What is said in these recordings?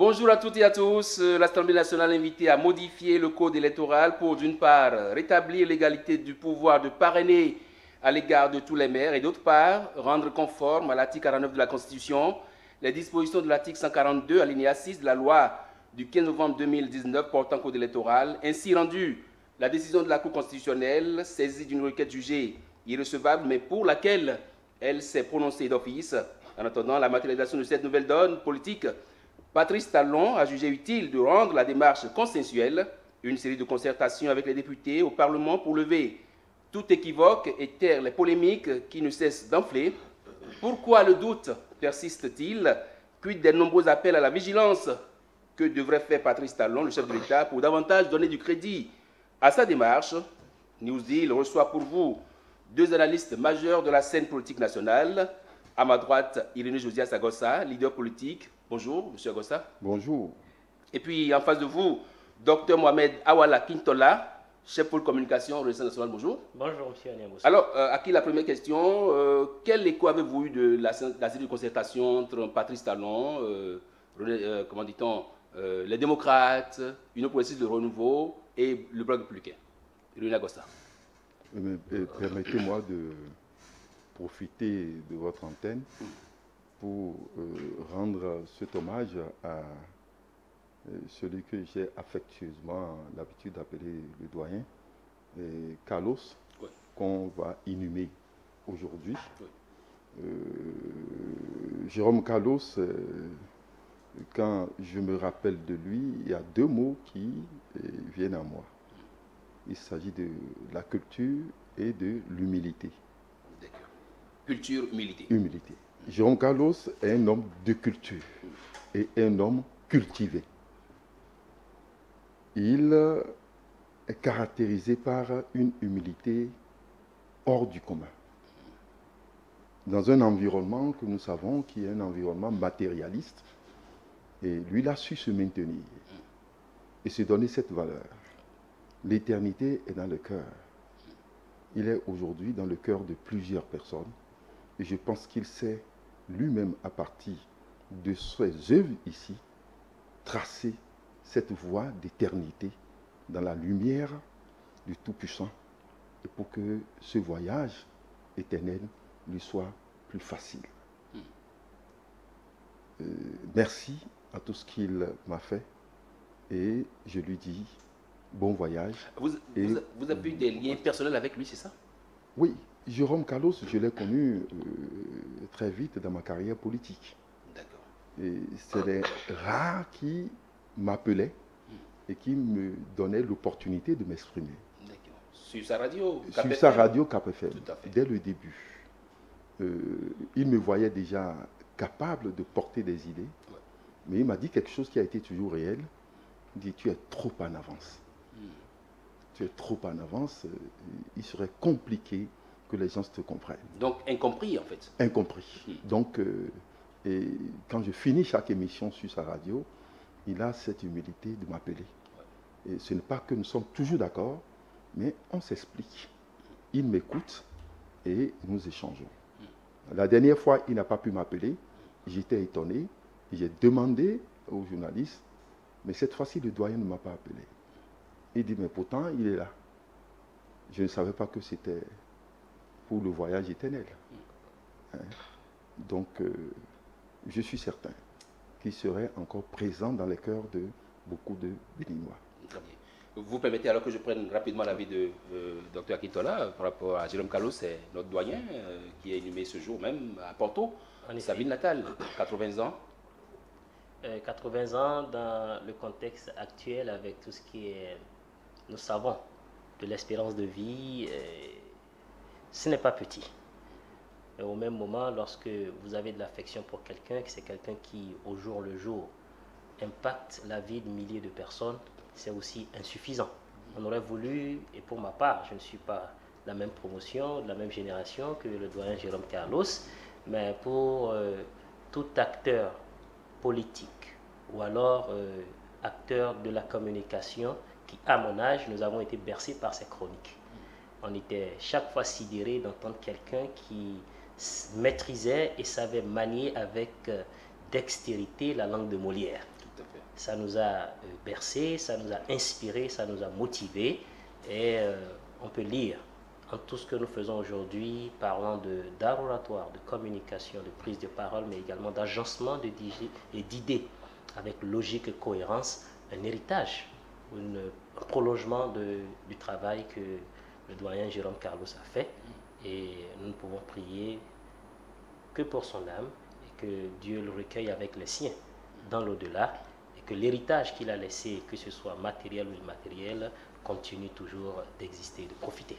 Bonjour à toutes et à tous. L'Assemblée nationale est invitée à modifier le code électoral pour, d'une part, rétablir l'égalité du pouvoir de parrainer à l'égard de tous les maires et, d'autre part, rendre conforme à l'article 49 de la Constitution les dispositions de l'article 142, alinéa 6 de la loi du 15 novembre 2019 portant code électoral. Ainsi rendu, la décision de la Cour constitutionnelle, saisie d'une requête jugée irrecevable, mais pour laquelle elle s'est prononcée d'office. En attendant la matérialisation de cette nouvelle donne politique, Patrice Talon a jugé utile de rendre la démarche consensuelle, une série de concertations avec les députés au Parlement pour lever tout équivoque et taire les polémiques qui ne cessent d'enfler. Pourquoi le doute persiste-t-il? Quid des nombreux appels à la vigilance que devrait faire Patrice Talon, le chef de l'État, pour davantage donner du crédit à sa démarche? Newsdeal reçoit pour vous deux analystes majeurs de la scène politique nationale. À ma droite, Irénée Josias Agossa, leader politique. Bonjour, monsieur Agossa. Bonjour. Et puis en face de vous, Dr Mohamed Awala Kintola, chef pôle communication au Renaissance national. Bonjour. Bonjour, monsieur Agnès. Alors, à qui la première question, quel écho avez-vous eu de la série de concertation entre Patrice Talon, comment dit-on, les démocrates, Union progressiste de renouveau et le Bloc républicain? Irénée Agossa. Permettez-moi de profiter de votre antenne pour rendre cet hommage à celui que j'ai affectueusement l'habitude d'appeler le doyen, Carlos, oui, qu'on va inhumer aujourd'hui. Oui. Jérôme Carlos, quand je me rappelle de lui, il y a deux mots qui viennent à moi. Il s'agit de la culture et de l'humilité. D'accord. Culture, humilité. Humilité. Jérôme Carlos est un homme de culture et un homme cultivé. Il est caractérisé par une humilité hors du commun. Dans un environnement que nous savons qui est un environnement matérialiste, et lui, il a su se maintenir et se donner cette valeur. L'éternité est dans le cœur. Il est aujourd'hui dans le cœur de plusieurs personnes. Et je pense qu'il sait lui-même, à partir de ses œuvres ici, tracer cette voie d'éternité dans la lumière du Tout-Puissant. Et pour que ce voyage éternel lui soit plus facile. Merci à tout ce qu'il m'a fait. Et je lui dis bon voyage. Vous avez eu des liens personnels avec lui, c'est ça? Oui, Jérôme Carlos, je l'ai connu très vite dans ma carrière politique. D'accord. Et c'est les rares qui m'appelaient et qui me donnaient l'opportunité de m'exprimer. D'accord. Sur sa radio? Sur sa radio Cap FM, dès le début. Il me voyait déjà capable de porter des idées, ouais, mais il m'a dit quelque chose qui a été toujours réel. Il dit, tu es trop en avance. Tu es trop en avance, il serait compliqué que les gens te comprennent. Donc incompris en fait. Incompris. Donc, et quand je finis chaque émission sur sa radio, il a cette humilité de m'appeler. Ouais. Et ce n'est pas que nous sommes toujours d'accord, mais on s'explique. Il m'écoute et nous échangeons. La dernière fois, il n'a pas pu m'appeler. J'étais étonné. J'ai demandé aux journalistes, mais cette fois-ci, le doyen ne m'a pas appelé. Il dit, mais pourtant, il est là. Je ne savais pas que c'était pour le voyage éternel. Hein? Donc, je suis certain qu'il serait encore présent dans les cœurs de beaucoup de Béninois. Très bien. Vous permettez alors que je prenne rapidement l'avis de Dr Akintola par rapport à Jérôme Carlos, c'est notre doyen qui est inhumé ce jour même à Porto, sa ville natale, 80 ans. 80 ans dans le contexte actuel avec tout ce qui est, nous savons, de l'espérance de vie, ce n'est pas petit. Et au même moment, lorsque vous avez de l'affection pour quelqu'un, que c'est quelqu'un qui, au jour le jour, impacte la vie de milliers de personnes, c'est aussi insuffisant. On aurait voulu, et pour ma part, je ne suis pas de la même promotion, de la même génération que le doyen Jérôme Carlos, mais pour tout acteur politique ou alors acteur de la communication qui, à mon âge, nous avons été bercés par ces chroniques. On était chaque fois sidérés d'entendre quelqu'un qui maîtrisait et savait manier avec dextérité la langue de Molière. Ça nous a bercé, ça nous a inspiré, ça nous a motivé. Et on peut lire en tout ce que nous faisons aujourd'hui, parlant d'art oratoire, de communication, de prise de parole, mais également d'agencement d'idées avec logique et cohérence, un héritage, un prolongement du travail que le doyen Jérôme Carlos a fait. Et nous ne pouvons prier que pour son âme et que Dieu le recueille avec les siens dans l'au-delà et que l'héritage qu'il a laissé, que ce soit matériel ou immatériel, continue toujours d'exister et de profiter.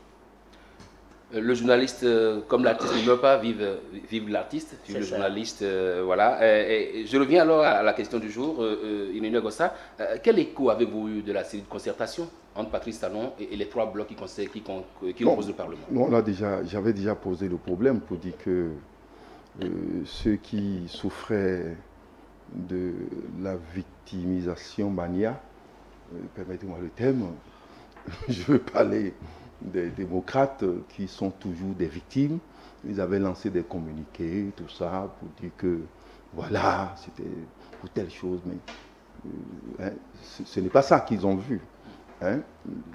Le journaliste, comme l'artiste ne meurt pas, vive l'artiste, vive le journaliste, voilà. Et je reviens alors à la question du jour, Irina Gossa. Quel écho avez-vous eu de la série de concertation entre Patrice Talon et les trois blocs qui composent le Parlement? Non, là j'avais déjà posé le problème pour dire que ceux qui souffraient de la victimisation mania, permettez-moi le thème, je veux parler des démocrates qui sont toujours des victimes. Ils avaient lancé des communiqués, tout ça, pour dire que voilà, c'était pour telle chose, mais ce n'est pas ça qu'ils ont vu.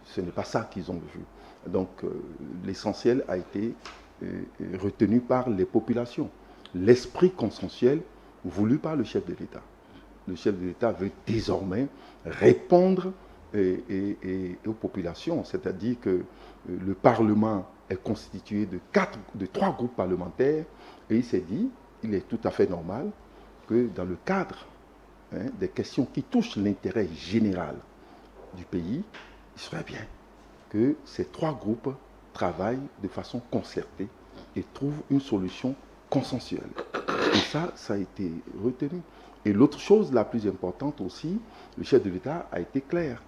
Ce n'est pas ça qu'ils ont vu. Donc l'essentiel a été retenu par les populations. L'esprit consensuel voulu par le chef de l'État. Le chef de l'État veut désormais répondre aux populations, c'est-à-dire que le Parlement est constitué de 3 groupes parlementaires et il s'est dit, il est tout à fait normal que dans le cadre des questions qui touchent l'intérêt général du pays, il serait bien que ces 3 groupes travaillent de façon concertée et trouvent une solution consensuelle. Et ça a été retenu. Et l'autre chose la plus importante aussi, le chef de l'État a été clair.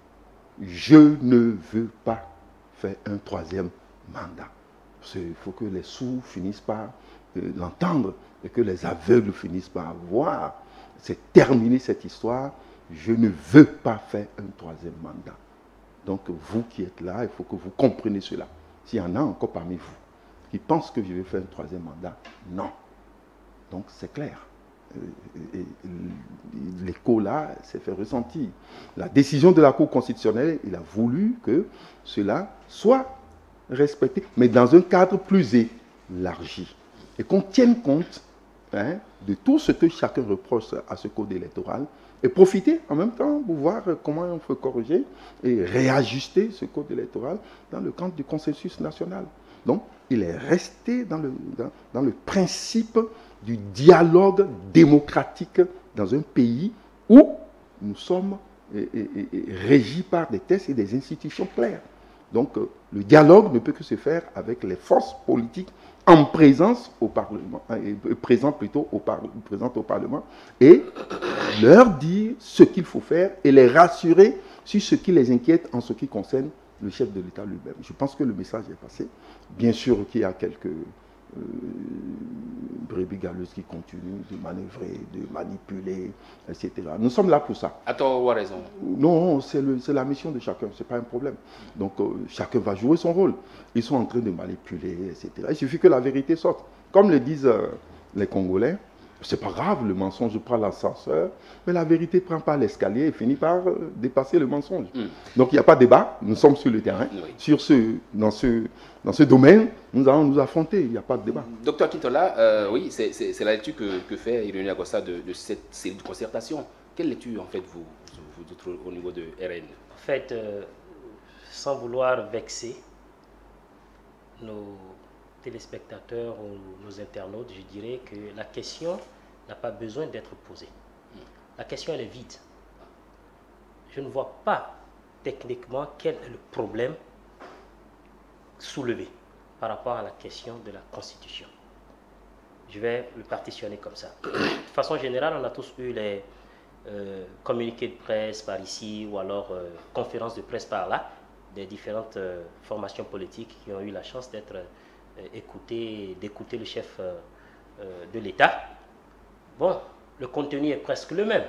Je ne veux pas faire un 3e mandat. Il faut que les sourds finissent par l'entendre et que les aveugles finissent par voir. C'est terminé cette histoire. Je ne veux pas faire un 3e mandat. Donc vous qui êtes là, il faut que vous compreniez cela. S'il y en a encore parmi vous qui pensent que je vais faire un 3e mandat, non. Donc c'est clair. L'écho là s'est fait ressentir. La décision de la Cour constitutionnelle, il a voulu que cela soit respecté, mais dans un cadre plus élargi. Et qu'on tienne compte de tout ce que chacun reproche à ce code électoral et profiter en même temps pour voir comment on peut corriger et réajuster ce code électoral dans le cadre du consensus national. Donc, il est resté dans le principe du dialogue démocratique dans un pays où nous sommes régis par des textes et des institutions claires. Donc, le dialogue ne peut que se faire avec les forces politiques en présence au Parlement, présentes au Parlement, et leur dire ce qu'il faut faire et les rassurer sur ce qui les inquiète en ce qui concerne le chef de l'État lui-même. Je pense que le message est passé. Bien sûr qu'il y a quelques brebis galeuses qui continuent de manœuvrer, de manipuler, etc. Nous sommes là pour ça. À tort ou à raison? Non, c'est la mission de chacun, ce n'est pas un problème. Donc chacun va jouer son rôle. Ils sont en train de manipuler, etc. Il suffit que la vérité sorte. Comme le disent les Congolais, c'est pas grave, le mensonge prend l'ascenseur, mais la vérité prend pas l'escalier et finit par dépasser le mensonge. Donc il n'y a pas de débat, nous sommes sur le terrain. Oui. Dans ce domaine, nous allons nous affronter, il n'y a pas de débat. Docteur Kintola, oui, c'est la lecture que fait Irina Gossa de cette série de concertation. Quelle lecture en fait vous au niveau de RN? En fait, sans vouloir vexer nos téléspectateurs ou nos internautes, je dirais que la question n'a pas besoin d'être posée. La question, elle est vide. Je ne vois pas techniquement quel est le problème soulevé par rapport à la question de la Constitution. Je vais le partitionner comme ça. De façon générale, on a tous eu les communiqués de presse par ici ou alors conférences de presse par là, des différentes formations politiques qui ont eu la chance d'être d'écouter le chef de l'État. Bon, le contenu est presque le même.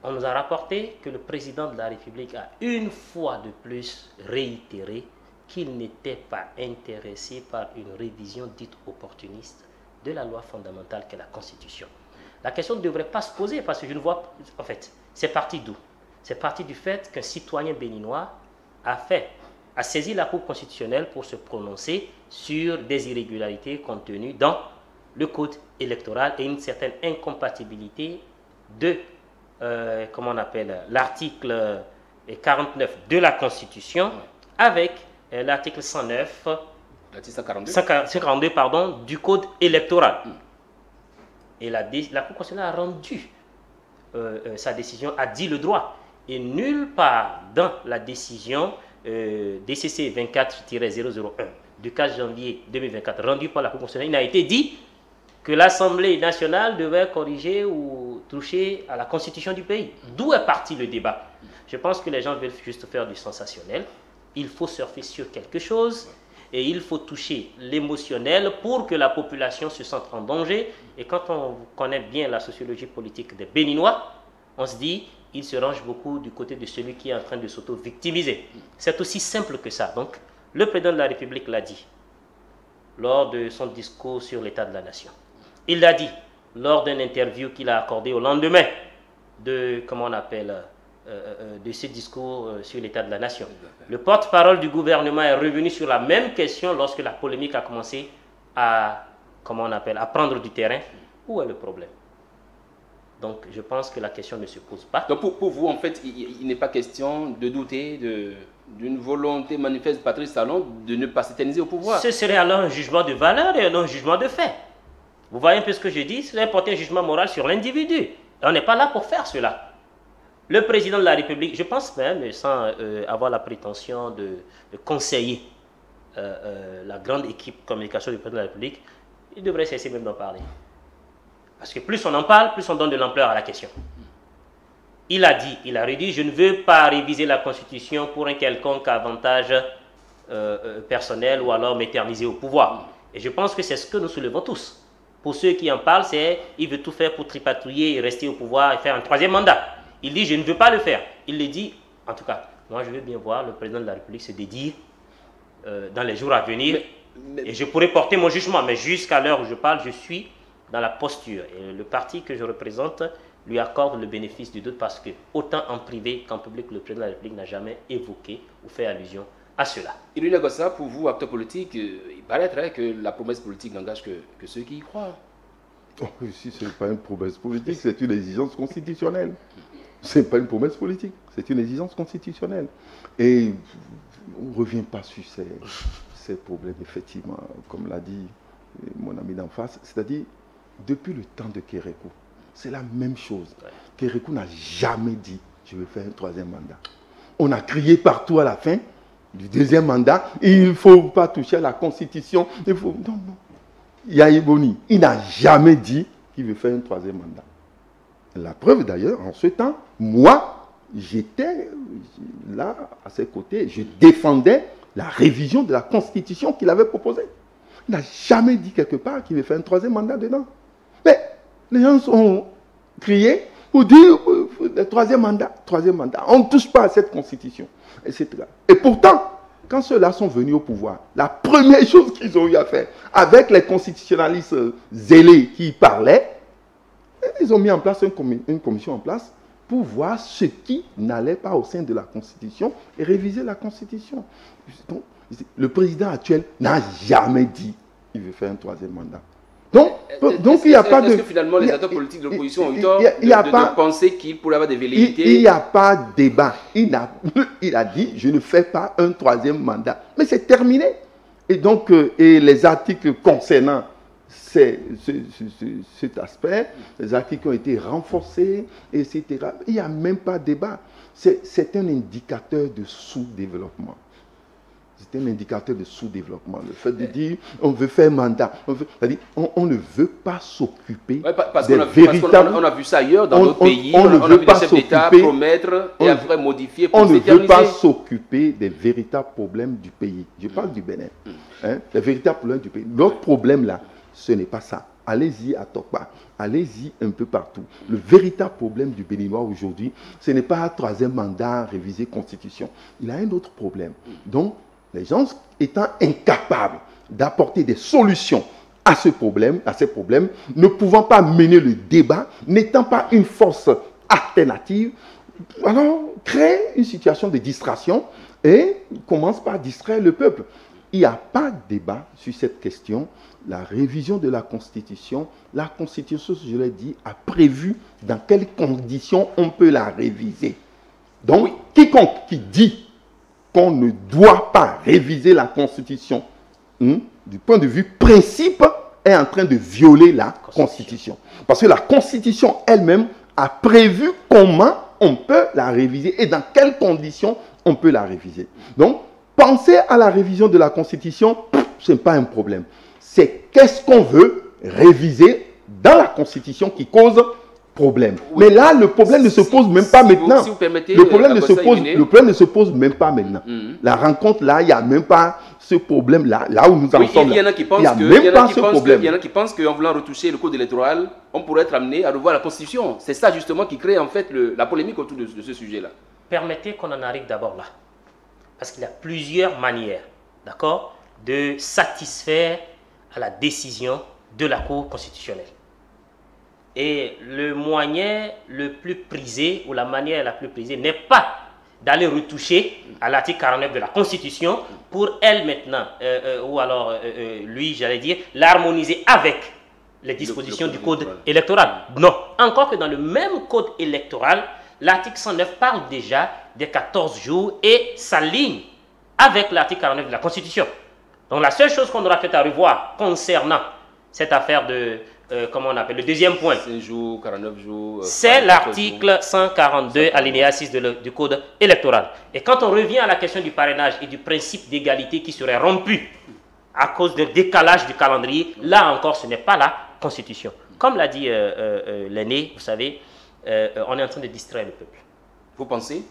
On nous a rapporté que le président de la République a une fois de plus réitéré qu'il n'était pas intéressé par une révision dite opportuniste de la loi fondamentale qu'est la Constitution. La question ne devrait pas se poser parce que je ne vois... En fait, c'est parti d'où? C'est parti du fait qu'un citoyen béninois a saisi la Cour constitutionnelle pour se prononcer sur des irrégularités contenues dans le code électoral et une certaine incompatibilité de, comment on appelle, l'article 49 de la Constitution avec l'article 109, 142 pardon, du code électoral. Et la Cour constitutionnelle a rendu sa décision, a dit le droit. Et nulle part dans la décision DCC 24-001 du 4 janvier 2024 rendue par la Cour constitutionnelle, il n'a été dit que l'Assemblée nationale devait corriger ou toucher à la constitution du pays. D'où est parti le débat? Je pense que les gens veulent juste faire du sensationnel. Il faut surfer sur quelque chose et il faut toucher l'émotionnel pour que la population se sente en danger. Et quand on connaît bien la sociologie politique des Béninois, on se dit, il se range beaucoup du côté de celui qui est en train de s'auto-victimiser. C'est aussi simple que ça. Donc, le président de la République l'a dit lors de son discours sur l'état de la nation. Il l'a dit lors d'une interview qu'il a accordée au lendemain de, comment on appelle, de ce discours sur l'état de la nation. Le porte-parole du gouvernement est revenu sur la même question lorsque la polémique a commencé à, comment on appelle, à prendre du terrain. Où est le problème? Donc, je pense que la question ne se pose pas. Donc, pour vous, en fait, il n'est pas question de douter d'une volonté manifeste de Patrice Talon de ne pas s'éterniser au pouvoir. Ce serait alors un jugement de valeur et non un jugement de fait. Vous voyez un peu ce que je dis? C'est porter un jugement moral sur l'individu. On n'est pas là pour faire cela. Le président de la République, je pense même, sans avoir la prétention de conseiller la grande équipe communication du président de la République, il devrait cesser même d'en parler. Parce que plus on en parle, plus on donne de l'ampleur à la question. Il a dit, il a redit, je ne veux pas réviser la Constitution pour un quelconque avantage personnel ou alors m'éterniser au pouvoir. Et je pense que c'est ce que nous soulevons tous. Pour ceux qui en parlent, c'est il veut tout faire pour tripatouiller et rester au pouvoir et faire un troisième mandat. Il dit, je ne veux pas le faire. Il le dit, en tout cas, moi je veux bien voir le président de la République se dédier dans les jours à venir. Et je pourrais porter mon jugement, mais jusqu'à l'heure où je parle, je suis dans la posture. Et le parti que je représente lui accorde le bénéfice du doute parce que, autant en privé qu'en public, le président de la République n'a jamais évoqué ou fait allusion à cela. Irina Gossa, pour vous, acteur politique, il paraîtrait que la promesse politique n'engage que ceux qui y croient. Oh, si ce n'est pas une promesse politique, c'est une exigence constitutionnelle. Ce n'est pas une promesse politique, c'est une exigence constitutionnelle. Et on ne revient pas sur ces problèmes, effectivement, comme l'a dit mon ami d'en face, c'est-à-dire depuis le temps de Kérékou, c'est la même chose. Kérékou n'a jamais dit « je vais faire un troisième mandat ». On a crié partout à la fin du deuxième mandat, il ne faut pas toucher à la Constitution. Il faut... Non, non. Yahya Boni, il n'a jamais dit qu'il veut faire un troisième mandat. La preuve d'ailleurs, en ce temps, moi, j'étais là à ses côtés, je défendais la révision de la Constitution qu'il avait proposée. Il n'a jamais dit quelque part qu'il veut faire un troisième mandat dedans. Mais les gens ont crié pour dire troisième mandat, on ne touche pas à cette Constitution, etc. Et pourtant, quand ceux-là sont venus au pouvoir, la première chose qu'ils ont eu à faire, avec les constitutionnalistes zélés qui parlaient, ils ont mis en place une commission en place pour voir ce qui n'allait pas au sein de la Constitution et réviser la Constitution. Donc, le président actuel n'a jamais dit qu'il veut faire un troisième mandat. Donc il n'y a pas de... Est-ce que finalement les acteurs politiques de l'opposition ont eu tort de penser qu'il pourrait avoir des velléités? Il n'y a pas de débat. Il a dit, je ne fais pas un troisième mandat. Mais c'est terminé. Et donc, et les articles concernant cet aspect, les articles ont été renforcés, etc. Il n'y a même pas de débat. C'est un indicateur de sous-développement. C'est un indicateur de sous-développement. Le fait de dire, on veut faire mandat. On ne veut pas s'occuper des véritables... On a vu ça ailleurs, dans d'autres pays. On a vu des chefs d'État promettre et après modifier pour s'éterniser. On ne veut pas s'occuper des véritables problèmes du pays. Je parle du Bénin. Hein, les véritables problèmes du pays. L'autre problème là, ce n'est pas ça. Allez-y à Tokpa, allez-y un peu partout. Le véritable problème du Béninois aujourd'hui, ce n'est pas un troisième mandat, réviser Constitution. Il a un autre problème. Donc, les gens étant incapables d'apporter des solutions à ces problèmes, ne pouvant pas mener le débat, n'étant pas une force alternative, alors crée une situation de distraction et commence par distraire le peuple. Il n'y a pas de débat sur cette question. La révision de la Constitution, je l'ai dit, a prévu dans quelles conditions on peut la réviser. Donc, quiconque qui dit qu'on ne doit pas réviser la Constitution, du point de vue principe, est en train de violer la Constitution. Parce que la Constitution elle-même a prévu comment on peut la réviser et dans quelles conditions on peut la réviser. Donc, penser à la révision de la Constitution, ce n'est pas un problème. C'est qu'est-ce qu'on veut réviser dans la Constitution qui cause problème. Oui. Mais là, le problème ne se pose même pas maintenant. Si vous permettez, le problème ne se pose même pas maintenant. La rencontre, là, il n'y a même pas ce problème-là, là où nous en sommes. Il y en a qui pensent qu'en voulant retoucher le code électoral, on pourrait être amené à revoir la Constitution. C'est ça, justement, qui crée, en fait, la polémique autour de ce sujet-là. Permettez qu'on en arrive d'abord là. Parce qu'il y a plusieurs manières, d'accord, de satisfaire à la décision de la Cour constitutionnelle. Et le moyen le plus prisé, ou la manière la plus prisée, n'est pas d'aller retoucher à l'article 49 de la Constitution pour elle maintenant, ou alors lui, j'allais dire, l'harmoniser avec les dispositions du Code électoral. Non, encore que dans le même Code électoral, l'article 109 parle déjà des 14 jours et s'aligne avec l'article 49 de la Constitution. Donc la seule chose qu'on aura fait à revoir concernant cette affaire de, comment on appelle, le deuxième point, 5 jours, 49 jours, c'est l'article 142 alinéa 6 du Code électoral. Et quand on revient à la question du parrainage et du principe d'égalité qui serait rompu à cause d'un décalage du calendrier, là encore ce n'est pas la Constitution. Comme l'a dit l'aîné, vous savez, on est en train de distraire le peuple. Vous pensez?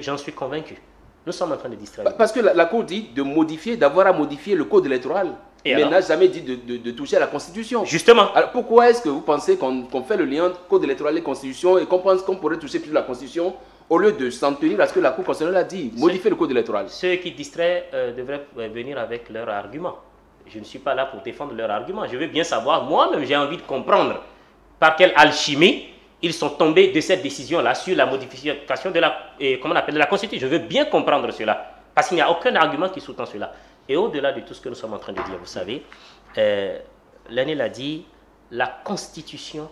J'en suis convaincu. Nous sommes en train de distraire. Parce que la Cour dit de modifier, d'avoir à modifier le code électoral. Mais n'a jamais dit de toucher à la Constitution. Justement. Alors pourquoi est-ce que vous pensez qu'on fait le lien entre code électoral et Constitution et qu'on pense qu'on pourrait toucher plus la Constitution au lieu de s'en tenir à ce que la Cour constitutionnelle a dit, modifier le code électoral? Ceux qui distraient devraient venir avec leurs arguments. Je ne suis pas là pour défendre leurs arguments. Je veux bien savoir, moi-même j'ai envie de comprendre par quelle alchimie ils sont tombés de cette décision-là sur la modification de la, comment on appelle, de la Constitution. Je veux bien comprendre cela, parce qu'il n'y a aucun argument qui sous-tend cela. Et au-delà de tout ce que nous sommes en train de dire, vous savez, l'aîné l'a dit, la Constitution,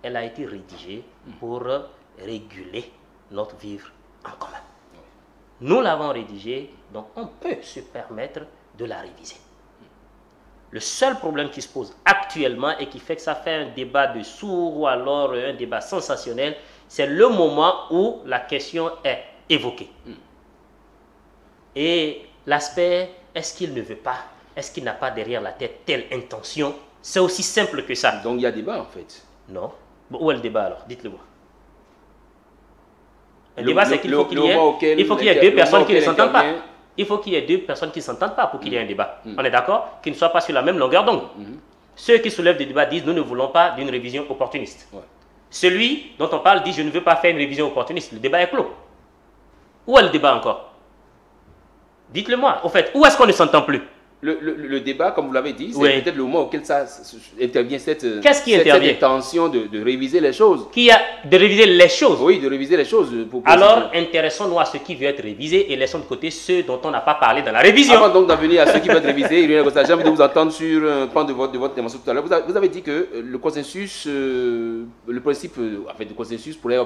elle a été rédigée pour réguler notre vivre en commun. Nous l'avons rédigée, donc on peut se permettre de la réviser. Le seul problème qui se pose actuellement et qui fait que ça fait un débat de sourds ou alors un débat sensationnel, c'est le moment où la question est évoquée. Et l'aspect, est-ce qu'il ne veut pas, est-ce qu'il n'a pas derrière la tête telle intention, c'est aussi simple que ça. Donc il y a débat en fait. Non. Bon, où est le débat alors? Dites-le moi. Le débat, c'est qu'il faut qu'il y ait deux personnes qui ne s'entendent pas. Il faut qu'il y ait deux personnes qui ne s'entendent pas pour qu'il y ait un débat. On est d'accord? Qu'ils ne soient pas sur la même longueur d'onde. Ceux qui soulèvent des débats disent nous ne voulons pas d'une révision opportuniste. Celui dont on parle dit je ne veux pas faire une révision opportuniste. Le débat est clos. Où est le débat encore? Dites-le moi. Au fait, où est-ce qu'on ne s'entend plus? Le débat, comme vous l'avez dit, c'est peut-être le moment auquel ça intervient, cette intention de réviser les choses. De réviser les choses? Oui, de réviser les choses. Alors, intéressons-nous à ce qui veut être révisé et laissons de côté ceux dont on n'a pas parlé dans la révision. Avant donc d'en venir à ce qui veut être révisé, j'ai envie de vous entendre sur un point de votre démonstration tout à l'heure. Vous avez dit que le consensus, le principe de consensus pourrait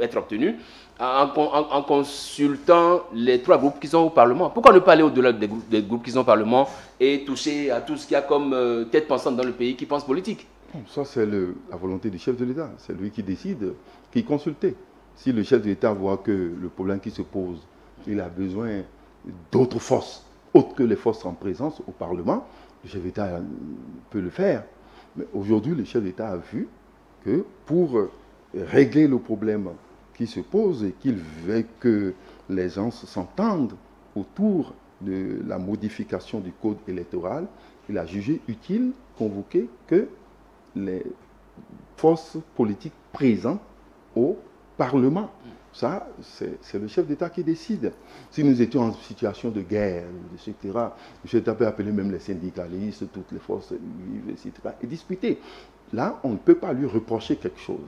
être obtenu en consultant les trois groupes qui sont au Parlement. Pourquoi ne pas aller au-delà des groupes qui sont au Parlement et toucher à tout ce qu'il y a comme tête pensante dans le pays qui pense politique? Ça, c'est la volonté du chef de l'État. C'est lui qui décide, qui consulte. Si le chef de l'État voit que le problème qui se pose, il a besoin d'autres forces, autres que les forces en présence au Parlement, le chef de l'État peut le faire. Mais aujourd'hui, le chef de l'État a vu que pour régler le problème qui se pose et qu'il veut que les gens s'entendent autour de la modification du code électoral, il a jugé utile convoquer que les forces politiques présentes au Parlement. Ça, c'est le chef d'État qui décide. Si nous étions en situation de guerre, etc., le chef d'État peut appeler même les syndicalistes, toutes les forces vives, etc., et discuter. Là, on ne peut pas lui reprocher quelque chose.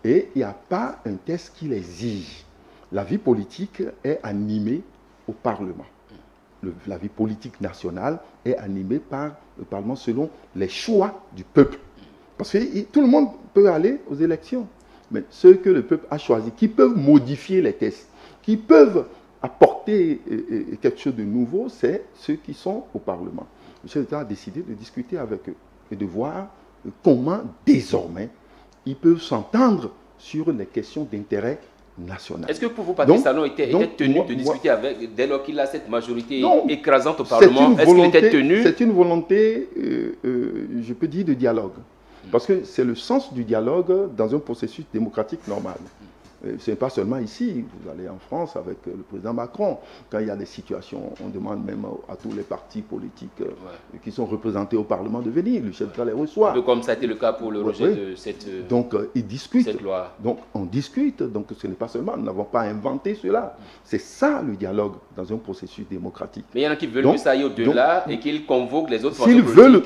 Et il n'y a pas un test qui l'exige. La vie politique est animée au Parlement. La vie politique nationale est animée par le Parlement selon les choix du peuple. Parce que tout le monde peut aller aux élections. Mais ceux que le peuple a choisis, qui peuvent modifier les tests, qui peuvent apporter quelque chose de nouveau, c'est ceux qui sont au Parlement. Le chef d'État a décidé de discuter avec eux et de voir comment, désormais, ils peuvent s'entendre sur les questions d'intérêt national. Est-ce que pour vous, Patrice Talon était tenu de discuter avec, dès lors qu'il a cette majorité écrasante au Parlement, est-ce qu'il était tenu? C'est une volonté, je peux dire, de dialogue. Parce que c'est le sens du dialogue dans un processus démocratique normal. Ce n'est pas seulement ici, vous allez en France avec le président Macron, quand il y a des situations, on demande même à tous les partis politiques qui sont représentés au Parlement de venir, le chef d'État les reçoit. Un peu comme ça a été le cas pour le rejet de cette, donc, ils discutent. Cette loi. Donc on discute, donc ce n'est pas seulement, nous n'avons pas inventé cela. C'est ça le dialogue dans un processus démocratique. Mais il y en a qui veulent que ça aille au-delà et qu'ils convoquent les autres S'ils veulent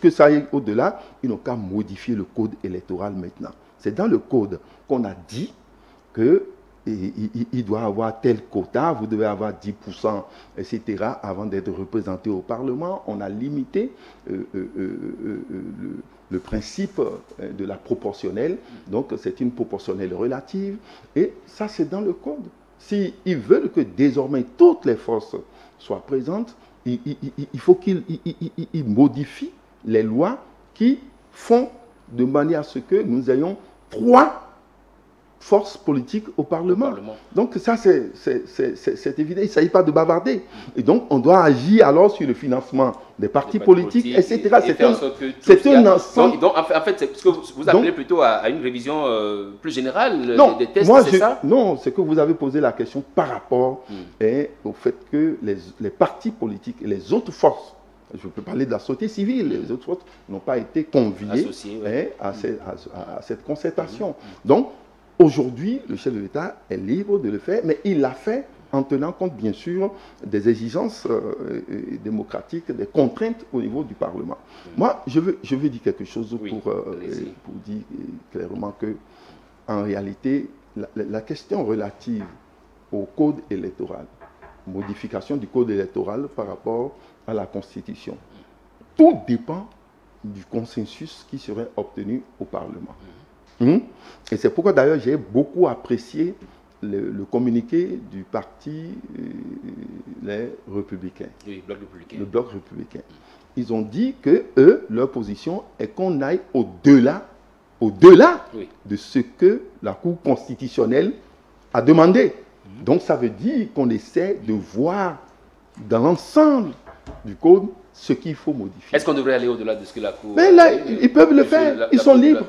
que ça aille au-delà, ils n'ont qu'à modifier le code électoral maintenant. C'est dans le code qu'on a dit qu'il doit avoir tel quota, vous devez avoir 10%, etc., avant d'être représenté au Parlement. On a limité le principe de la proportionnelle. Donc, c'est une proportionnelle relative. Et ça, c'est dans le code. S'ils veulent que désormais toutes les forces soient présentes, il faut qu'ils modifient les lois qui font de manière à ce que nous ayons 3 forces politiques au Parlement. Donc ça, c'est évident. Il ne s'agit pas de bavarder. Et donc, on doit agir alors sur le financement des partis politiques, etc. C'est un ensemble. Donc, en fait, c'est ce que vous appelez plutôt à une révision plus générale des tests, c'est ça? Non, c'est que vous avez posé la question par rapport au fait que les partis politiques et les autres forces, je peux parler de la société civile, les autres forces n'ont pas été conviés à cette concertation. Donc, aujourd'hui, le chef de l'État est libre de le faire, mais il l'a fait en tenant compte, bien sûr, des exigences démocratiques, des contraintes au niveau du Parlement. Moi, je veux dire quelque chose pour dire clairement que, en réalité, la question relative au code électoral, modification du code électoral par rapport à la Constitution, tout dépend du consensus qui serait obtenu au Parlement. Et c'est pourquoi d'ailleurs j'ai beaucoup apprécié le communiqué du parti les Républicains. Oui, Bloc républicain. Le Bloc républicain. Ils ont dit que eux, leur position est qu'on aille au-delà de ce que la Cour constitutionnelle a demandé. Donc ça veut dire qu'on essaie de voir dans l'ensemble du code ce qu'il faut modifier. Est-ce qu'on devrait aller au-delà de ce que la Cour... Mais là, ils peuvent le faire. Ils sont libres.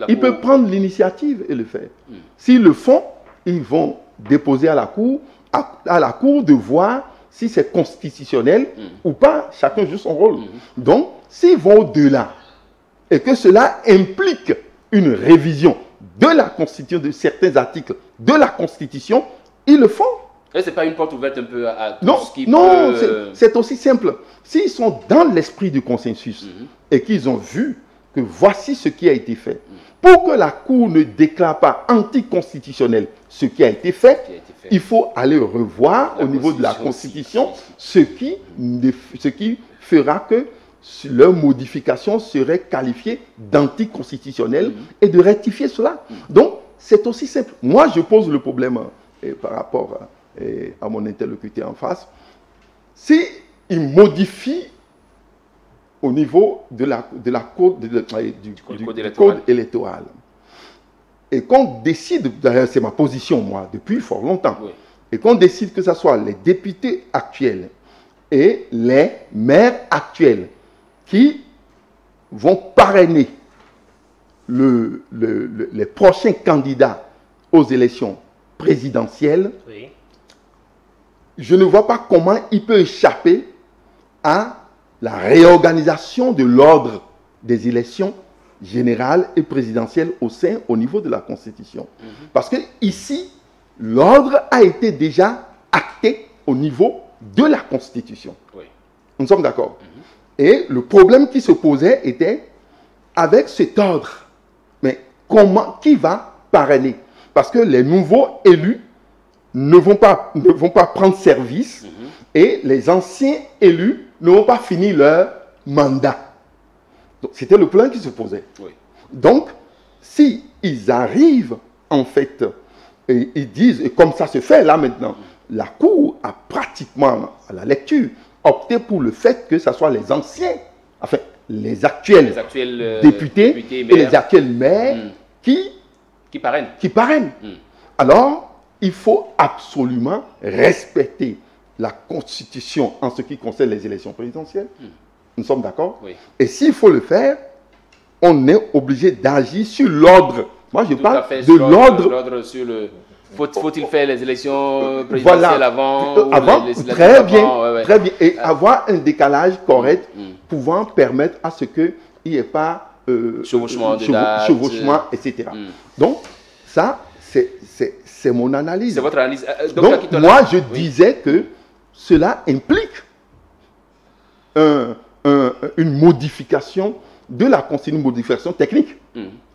Ils peuvent prendre l'initiative et le faire. S'ils le font, ils vont déposer à la Cour, de voir si c'est constitutionnel ou pas. Chacun joue son rôle. Donc, s'ils vont au-delà et que cela implique une révision de la Constitution, de certains articles de la Constitution, ils le font. Et ce n'est pas une porte ouverte un peu à tout ce qui Non, c'est aussi simple. S'ils sont dans l'esprit du consensus et qu'ils ont vu que voici ce qui a été fait, pour que la Cour ne déclare pas anticonstitutionnel ce qui a été fait, il faut aller revoir au niveau de la Constitution ce qui fera que leur modification serait qualifiée d'anticonstitutionnelle et de rectifier cela. Donc, c'est aussi simple. Moi, je pose le problème par rapport à mon interlocuteur en face. Si il modifie au niveau du code électoral, et qu'on décide, d'ailleurs c'est ma position moi, depuis fort longtemps, et qu'on décide que ce soit les députés actuels et les maires actuels qui vont parrainer les prochains candidats aux élections présidentielles, je ne vois pas comment il peut échapper à la réorganisation de l'ordre des élections générales et présidentielles au niveau de la Constitution. Parce que ici, l'ordre a été déjà acté au niveau de la Constitution. Oui. Nous sommes d'accord. Et le problème qui se posait était, avec cet ordre, mais qui va parrainer? Parce que les nouveaux élus ne vont pas prendre service et les anciens élus ne vont pas finir leur mandat. C'était le problème qui se posait. Oui. Donc, si ils arrivent, en fait, et ils disent, et comme ça se fait là maintenant, la Cour a pratiquement, à la lecture, opté pour le fait que ce soit les anciens, enfin, les actuels députés et les actuels maires qui parrainent. Alors, il faut absolument respecter la Constitution en ce qui concerne les élections présidentielles. Nous sommes d'accord? Oui. Et s'il faut le faire, on est obligé d'agir sur l'ordre. Moi, je parle de l'ordre. L'ordre sur le... Faut-il faire les élections présidentielles avant très bien. Très bien. Et avoir un décalage correct pouvant permettre à ce qu'il n'y ait pas chevauchement, etc. Donc, ça, c'est mon analyse. C'est votre analyse. Donc moi, je disais que cela implique une modification de la Constitution, une modification technique,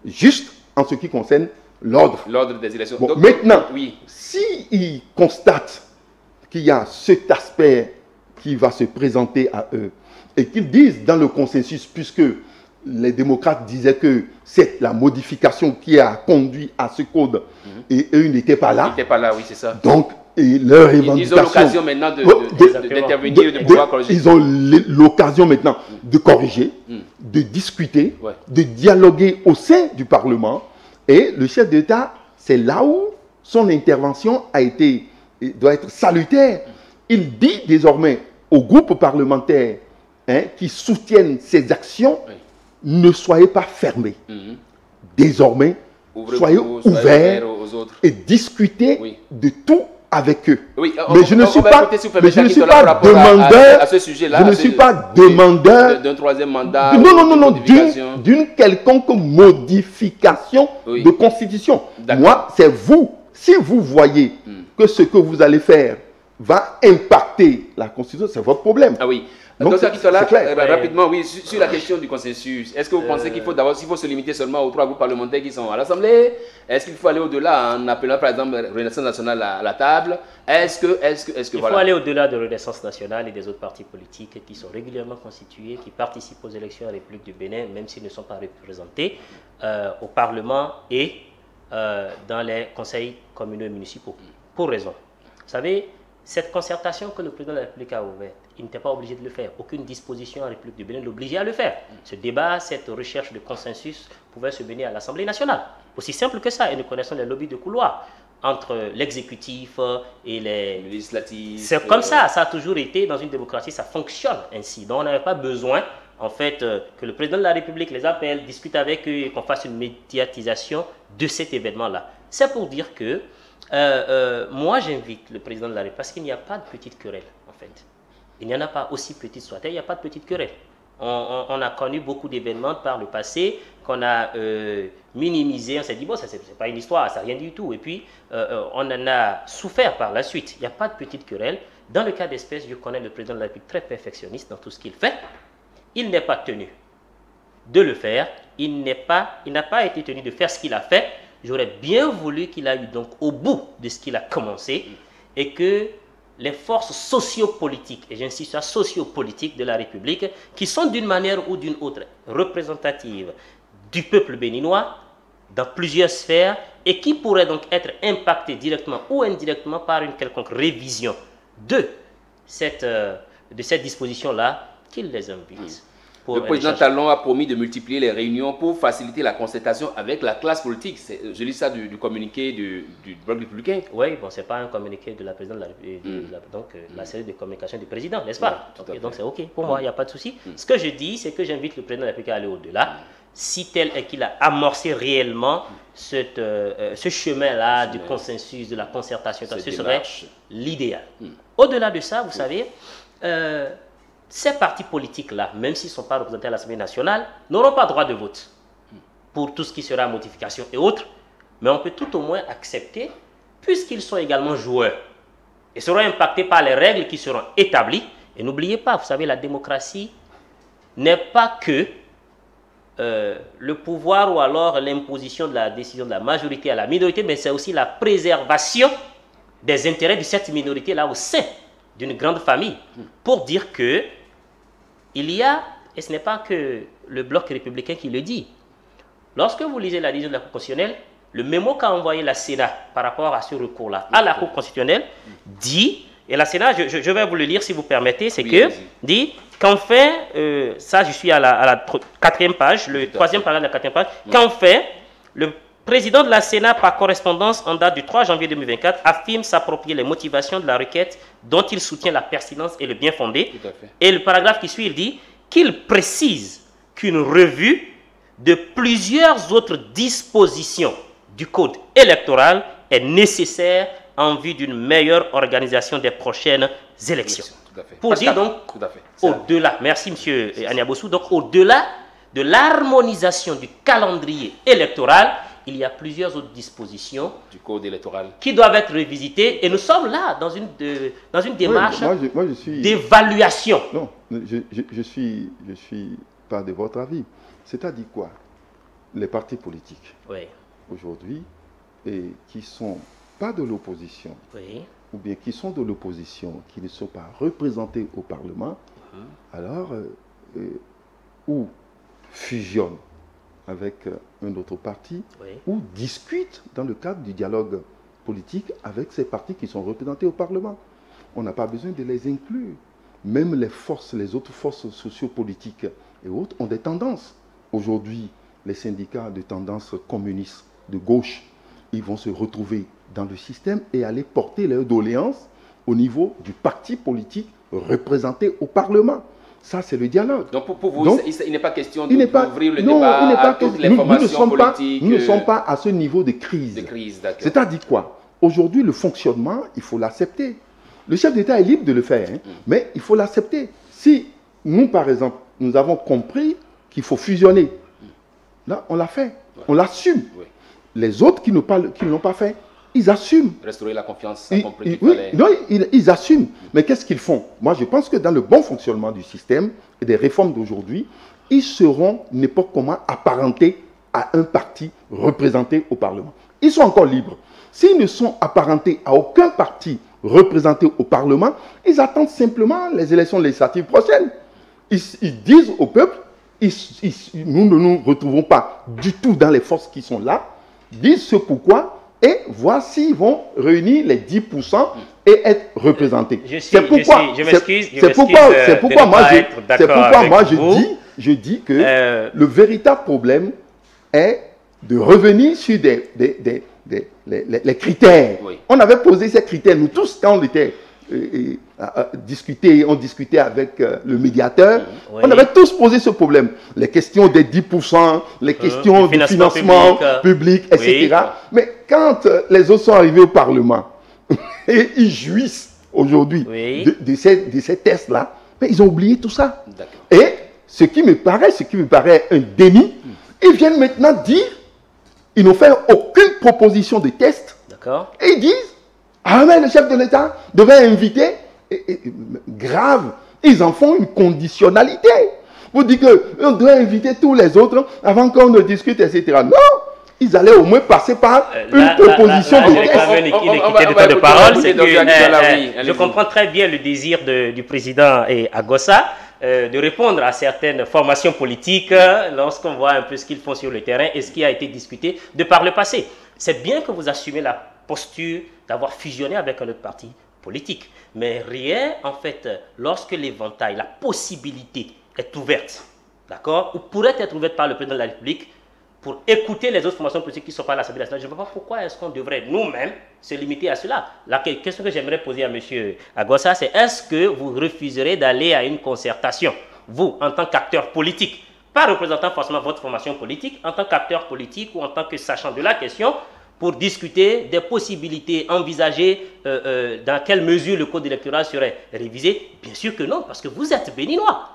juste en ce qui concerne l'ordre. L'ordre des élections. Bon, maintenant, s'ils constatent qu'il y a cet aspect qui va se présenter à eux, et qu'ils disent dans le consensus, puisque les démocrates disaient que c'est la modification qui a conduit à ce code, et eux n'étaient pas là. Ils n'étaient pas là, oui, c'est ça. Donc, et leur revendication... Ils ont l'occasion maintenant d'intervenir et de pouvoir corriger. Ils ont l'occasion maintenant de corriger, de discuter, de dialoguer au sein du Parlement. Et le chef d'État, c'est là où son intervention doit être salutaire. Il dit désormais aux groupes parlementaires qui soutiennent ces actions, ne soyez pas fermés. Désormais, soyez ouverts et discutez de tout avec eux. Oui, mais je ne suis pas demandeur à ce sujet-là. Je ne suis pas demandeur d'un troisième mandat. Non, d'une quelconque modification de constitution. Moi, c'est vous. Si vous voyez que ce que vous allez faire va impacter la constitution, c'est votre problème. Ah oui. Donc, rapidement, oui, sur la question du consensus, est-ce que vous pensez qu'il faut d'abord, s'il faut se limiter seulement aux 3 groupes parlementaires qui sont à l'Assemblée? Est-ce qu'il faut aller au-delà en appelant par exemple Renaissance nationale à la table? Il faut aller au-delà de Renaissance nationale et des autres partis politiques qui sont régulièrement constitués, qui participent aux élections à la République du Bénin, même s'ils ne sont pas représentés au Parlement et dans les conseils communaux et municipaux. Pour raison. Vous savez, cette concertation que le président de la République a ouverte, il n'était pas obligé de le faire. Aucune disposition en République du Bénin l'obligeait à le faire. Ce débat, cette recherche de consensus pouvait se mener à l'Assemblée nationale. Aussi simple que ça. Et nous connaissons les lobbies de couloir entre l'exécutif et les législatifs. C'est comme ça. Ça a toujours été dans une démocratie. Ça fonctionne ainsi. Donc on n'avait pas besoin, en fait, que le président de la République les appelle, discute avec eux et qu'on fasse une médiatisation de cet événement-là. C'est pour dire que moi, j'invite le président de la République parce qu'il n'y a pas de petite querelle, en fait. Il n'y en a pas, aussi petite soit-elle, il n'y a pas de petite querelle. On a connu beaucoup d'événements par le passé qu'on a minimisé. On s'est dit, bon, ça, c'est pas une histoire, ça rien du tout. Et puis, on en a souffert par la suite. Il n'y a pas de petite querelle. Dans le cas d'espèce, je connais le président de la République très perfectionniste dans tout ce qu'il fait. Il n'est pas tenu de le faire. Il n'a pas été tenu de faire ce qu'il a fait. J'aurais bien voulu qu'il aille donc au bout de ce qu'il a commencé et que les forces sociopolitiques, et j'insiste sur sociopolitiques de la République, qui sont d'une manière ou d'une autre représentatives du peuple béninois dans plusieurs sphères et qui pourraient donc être impactées directement ou indirectement par une quelconque révision de cette disposition-là, qu'il les invite. Le président Talon a promis de multiplier les réunions pour faciliter la concertation avec la classe politique. Je lis ça du communiqué du Bloc républicain. Oui, bon, ce n'est pas un communiqué de la présidente de la République, donc la série de communication du président, n'est-ce pas? Donc c'est OK, pour moi, il n'y a pas de souci. Ce que je dis, c'est que j'invite le président de la République à aller au-delà, si tel est qu'il a amorcé réellement ce chemin-là du consensus, de la concertation. Ce serait l'idéal. Au-delà de ça, vous savez... ces partis politiques-là, même s'ils ne sont pas représentés à l'Assemblée nationale, n'auront pas droit de vote pour tout ce qui sera modification et autres, mais on peut tout au moins accepter puisqu'ils sont également joueurs et seront impactés par les règles qui seront établies. Et n'oubliez pas, vous savez, la démocratie n'est pas que le pouvoir ou alors l'imposition de la décision de la majorité à la minorité, mais c'est aussi la préservation des intérêts de cette minorité-là au sein d'une grande famille. Pour dire que il y a, et ce n'est pas que le bloc républicain qui le dit, lorsque vous lisez la décision de la Cour constitutionnelle, le mémo qu'a envoyé la Sénat par rapport à ce recours-là à la Cour constitutionnelle dit, et la Sénat, je vais vous le lire si vous permettez, c'est que, dit qu'enfin, ça je suis à la quatrième page, le troisième paragraphe de la quatrième page, qu'enfin, le président de la Sénat par correspondance en date du 3 janvier 2024 affirme s'approprier les motivations de la requête dont il soutient la pertinence et le bien fondé. Et le paragraphe qui suit, il dit qu'il précise qu'une revue de plusieurs autres dispositions du code électoral est nécessaire en vue d'une meilleure organisation des prochaines élections. Pour dire donc, au-delà, merci monsieur Agnabossou, donc au-delà de l'harmonisation du calendrier électoral, il y a plusieurs autres dispositions du code électoral qui doivent être revisitées et nous sommes là dans une démarche d'évaluation. Non, je suis pas de votre avis. C'est-à-dire quoi? Les partis politiques, aujourd'hui, et qui ne sont pas de l'opposition, ou bien qui sont de l'opposition, qui ne sont pas représentés au Parlement, alors, ou fusionnent avec un autre parti, ou discutent dans le cadre du dialogue politique avec ces partis qui sont représentés au Parlement. On n'a pas besoin de les inclure. Même les autres forces sociopolitiques et autres ont des tendances. Aujourd'hui, les syndicats de tendance communiste de gauche, ils vont se retrouver dans le système et aller porter leurs doléances au niveau du parti politique représenté au Parlement. Ça, c'est le dialogue. Donc, pour vous, il n'est pas question d'ouvrir le débat à toutes les formations politiques. Nous ne sommes pas à ce niveau de crise. C'est-à-dire quoi? Aujourd'hui, le fonctionnement, il faut l'accepter. Le chef d'État est libre de le faire, hein, mais il faut l'accepter. Si nous, par exemple, nous avons compris qu'il faut fusionner, là, on l'a fait, on l'assume. Les autres qui ne l'ont pas fait, ils assument. Restaurer la confiance, ça compris qu'il fallait. Non, ils assument. Mais qu'est-ce qu'ils font? Moi, je pense que dans le bon fonctionnement du système et des réformes d'aujourd'hui, ils seront n'importe comment apparentés à un parti représenté au Parlement. Ils sont encore libres. S'ils ne sont apparentés à aucun parti représenté au Parlement, ils attendent simplement les élections législatives prochaines. Ils disent au peuple, nous ne nous retrouvons pas du tout dans les forces qui sont là, disent ce pourquoi, et voir s'ils vont réunir les 10% et être représentés. C'est pourquoi moi je dis que le véritable problème est de revenir sur les critères. On avait posé ces critères, nous tous, quand on était on discutait avec le médiateur, on avait tous posé ce problème. Les questions des 10%, les questions du financement public, etc. Mais quand les autres sont arrivés au Parlement, et ils jouissent aujourd'hui de ces tests-là, mais ils ont oublié tout ça. Et ce qui me paraît un déni, ils viennent maintenant dire, ils n'ont fait aucune proposition de test, et ils disent, ah mais le chef de l'État devait inviter, grave, ils en font une conditionnalité. Vous dites qu'on doit inviter tous les autres avant qu'on ne discute, etc. Non, ils allaient au moins passer par une proposition de test. Je comprends très bien le désir du président Agossa de répondre à certaines formations politiques lorsqu'on voit un peu ce qu'ils font sur le terrain et ce qui a été discuté de par le passé. C'est bien que vous assumez la posture d'avoir fusionné avec un autre parti politique. Mais rien, en fait, lorsque l'éventail, la possibilité est ouverte, d'accord, ou pourrait être ouverte par le président de la République pour écouter les autres formations politiques qui ne sont pas à l'Assemblée nationale, je ne vois pas pourquoi est-ce qu'on devrait nous-mêmes se limiter à cela. La question que j'aimerais poser à M. Agossa, c'est est-ce que vous refuserez d'aller à une concertation, vous, en tant qu'acteur politique, pas représentant forcément votre formation politique, en tant qu'acteur politique ou en tant que sachant de la question, pour discuter des possibilités envisagées, dans quelle mesure le code électoral serait révisé? Bien sûr que non, parce que vous êtes béninois.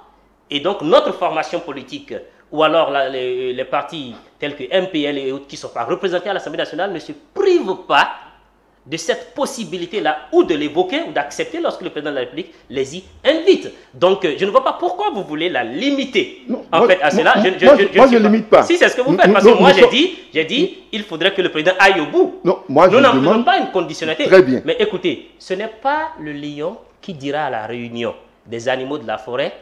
Et donc notre formation politique, ou alors les partis tels que MPL et autres qui ne sont pas représentés à l'Assemblée nationale, ne se privent pas de cette possibilité-là, ou de l'évoquer, ou d'accepter lorsque le président de la République les y invite. Donc, je ne vois pas pourquoi vous voulez la limiter. Non, en moi, fait, à cela, moi, je ne limite pas. Si, c'est ce que vous faites, parce que moi, j'ai dit, il faudrait que le président aille au bout. Non, moi, nous n'en faisons pas une conditionnalité. Très bien. Mais écoutez, ce n'est pas le lion qui dira à la réunion des animaux de la forêt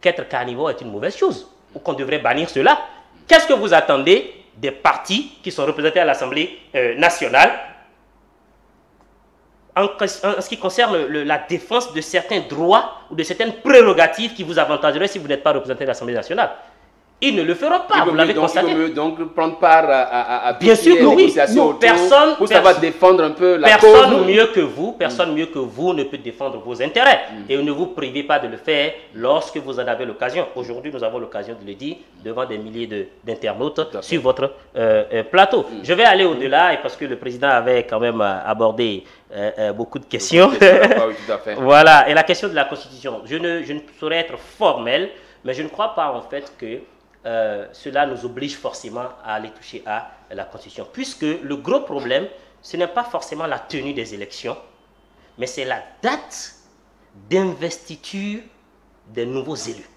qu'être carnivore est une mauvaise chose, ou qu'on devrait bannir cela. Qu'est-ce que vous attendez des partis qui sont représentés à l'Assemblée nationale en ce qui concerne la défense de certains droits ou de certaines prérogatives qui vous avantageraient si vous n'êtes pas représenté à l'Assemblée nationale? Ils ne le feront pas, vous l'avez constaté. Il vaut mieux donc prendre part à bien sûr que les oui. négociations pour savoir défendre un peu la cause. Personne mieux que vous ne peut défendre vos intérêts. Et ne vous privez pas de le faire lorsque vous en avez l'occasion. Aujourd'hui, nous avons l'occasion de le dire devant des milliers d'internautes sur votre plateau. Je vais aller au-delà, et parce que le président avait quand même abordé beaucoup de questions. Oui, tout à fait. Voilà, et la question de la Constitution. Je ne saurais être formel, mais je ne crois pas en fait que cela nous oblige forcément à aller toucher à la Constitution. Puisque le gros problème, ce n'est pas forcément la tenue des élections, mais c'est la date d'investiture des nouveaux élus.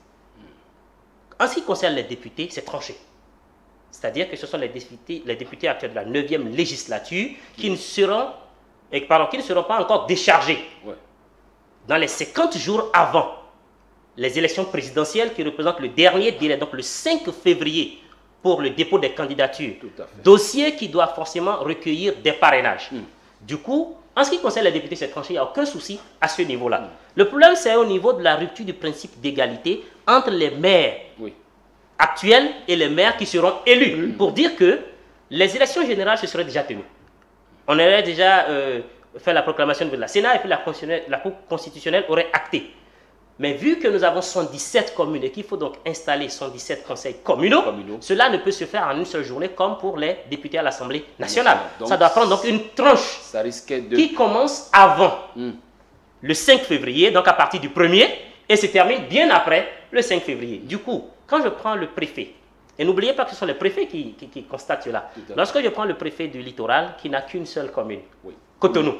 En ce qui concerne les députés, c'est tranché. C'est-à-dire que ce sont les députés actuels de la 9e législature qui ne seront pas encore déchargés dans les 50 jours avant les élections présidentielles qui représentent le dernier délai, donc le 5 février, pour le dépôt des candidatures. Dossier qui doit forcément recueillir des parrainages. Du coup, en ce qui concerne les députés, c'est tranché, il n'y a aucun souci à ce niveau-là. Le problème, c'est au niveau de la rupture du principe d'égalité entre les maires actuels et les maires qui seront élus, pour dire que les élections générales se seraient déjà tenues. On aurait déjà fait la proclamation de la Sénat, et puis la Cour constitutionnelle aurait acté. Mais vu que nous avons 117 communes et qu'il faut donc installer 117 conseils communaux, cela ne peut se faire en une seule journée comme pour les députés à l'Assemblée nationale. Donc, ça doit prendre donc une tranche qui commence avant le 5 février, donc à partir du 1er, et se termine bien après le 5 février. Du coup, quand je prends le préfet, et n'oubliez pas que ce sont les préfets qui constatent cela. Lorsque je prends le préfet du littoral qui n'a qu'une seule commune, Cotonou,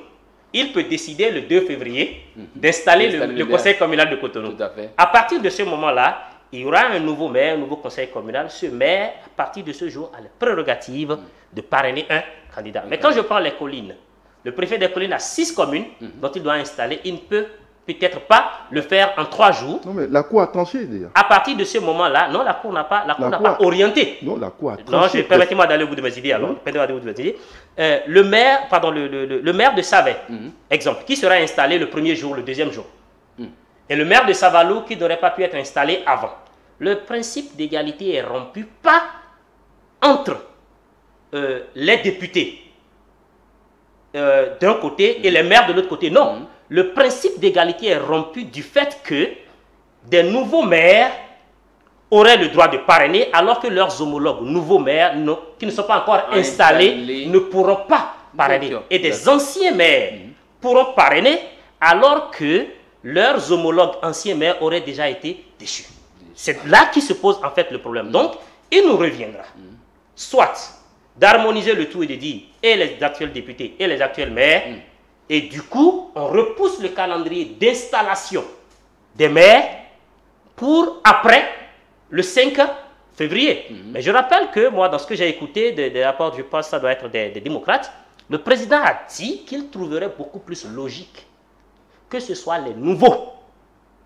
il peut décider le 2 février d'installer le conseil communal de Cotonou. À partir de ce moment-là, il y aura un nouveau maire, un nouveau conseil communal. Ce maire, à partir de ce jour, a la prérogative de parrainer un candidat. Mais quand je prends les collines, le préfet des collines a 6 communes dont il doit installer. Il ne peut peut-être pas le faire en 3 jours. Non, mais la Cour a tranché déjà. À partir de ce moment-là, non, la Cour n'a pas orienté. Non, la Cour a tranché. Non, permettez-moi d'aller au bout de mes idées alors. Le maire de Savet, exemple, qui sera installé le premier jour, le deuxième jour. Et le maire de Savalou qui n'aurait pas pu être installé avant. Le principe d'égalité est rompu, pas entre les députés d'un côté et les maires de l'autre côté. Non. Le principe d'égalité est rompu du fait que des nouveaux maires auraient le droit de parrainer alors que leurs homologues nouveaux maires qui ne sont pas encore installés ne pourront pas parrainer. Et des anciens maires pourront parrainer alors que leurs homologues anciens maires auraient déjà été déchus. C'est là qui se pose en fait le problème. Donc, il nous reviendra soit d'harmoniser le tout et de dire et les actuels députés et les actuels maires, et du coup, on repousse le calendrier d'installation des maires pour après le 5 février. Mais je rappelle que moi, dans ce que j'ai écouté des rapports, je pense que ça doit être des démocrates, le président a dit qu'il trouverait beaucoup plus logique que ce soit les nouveaux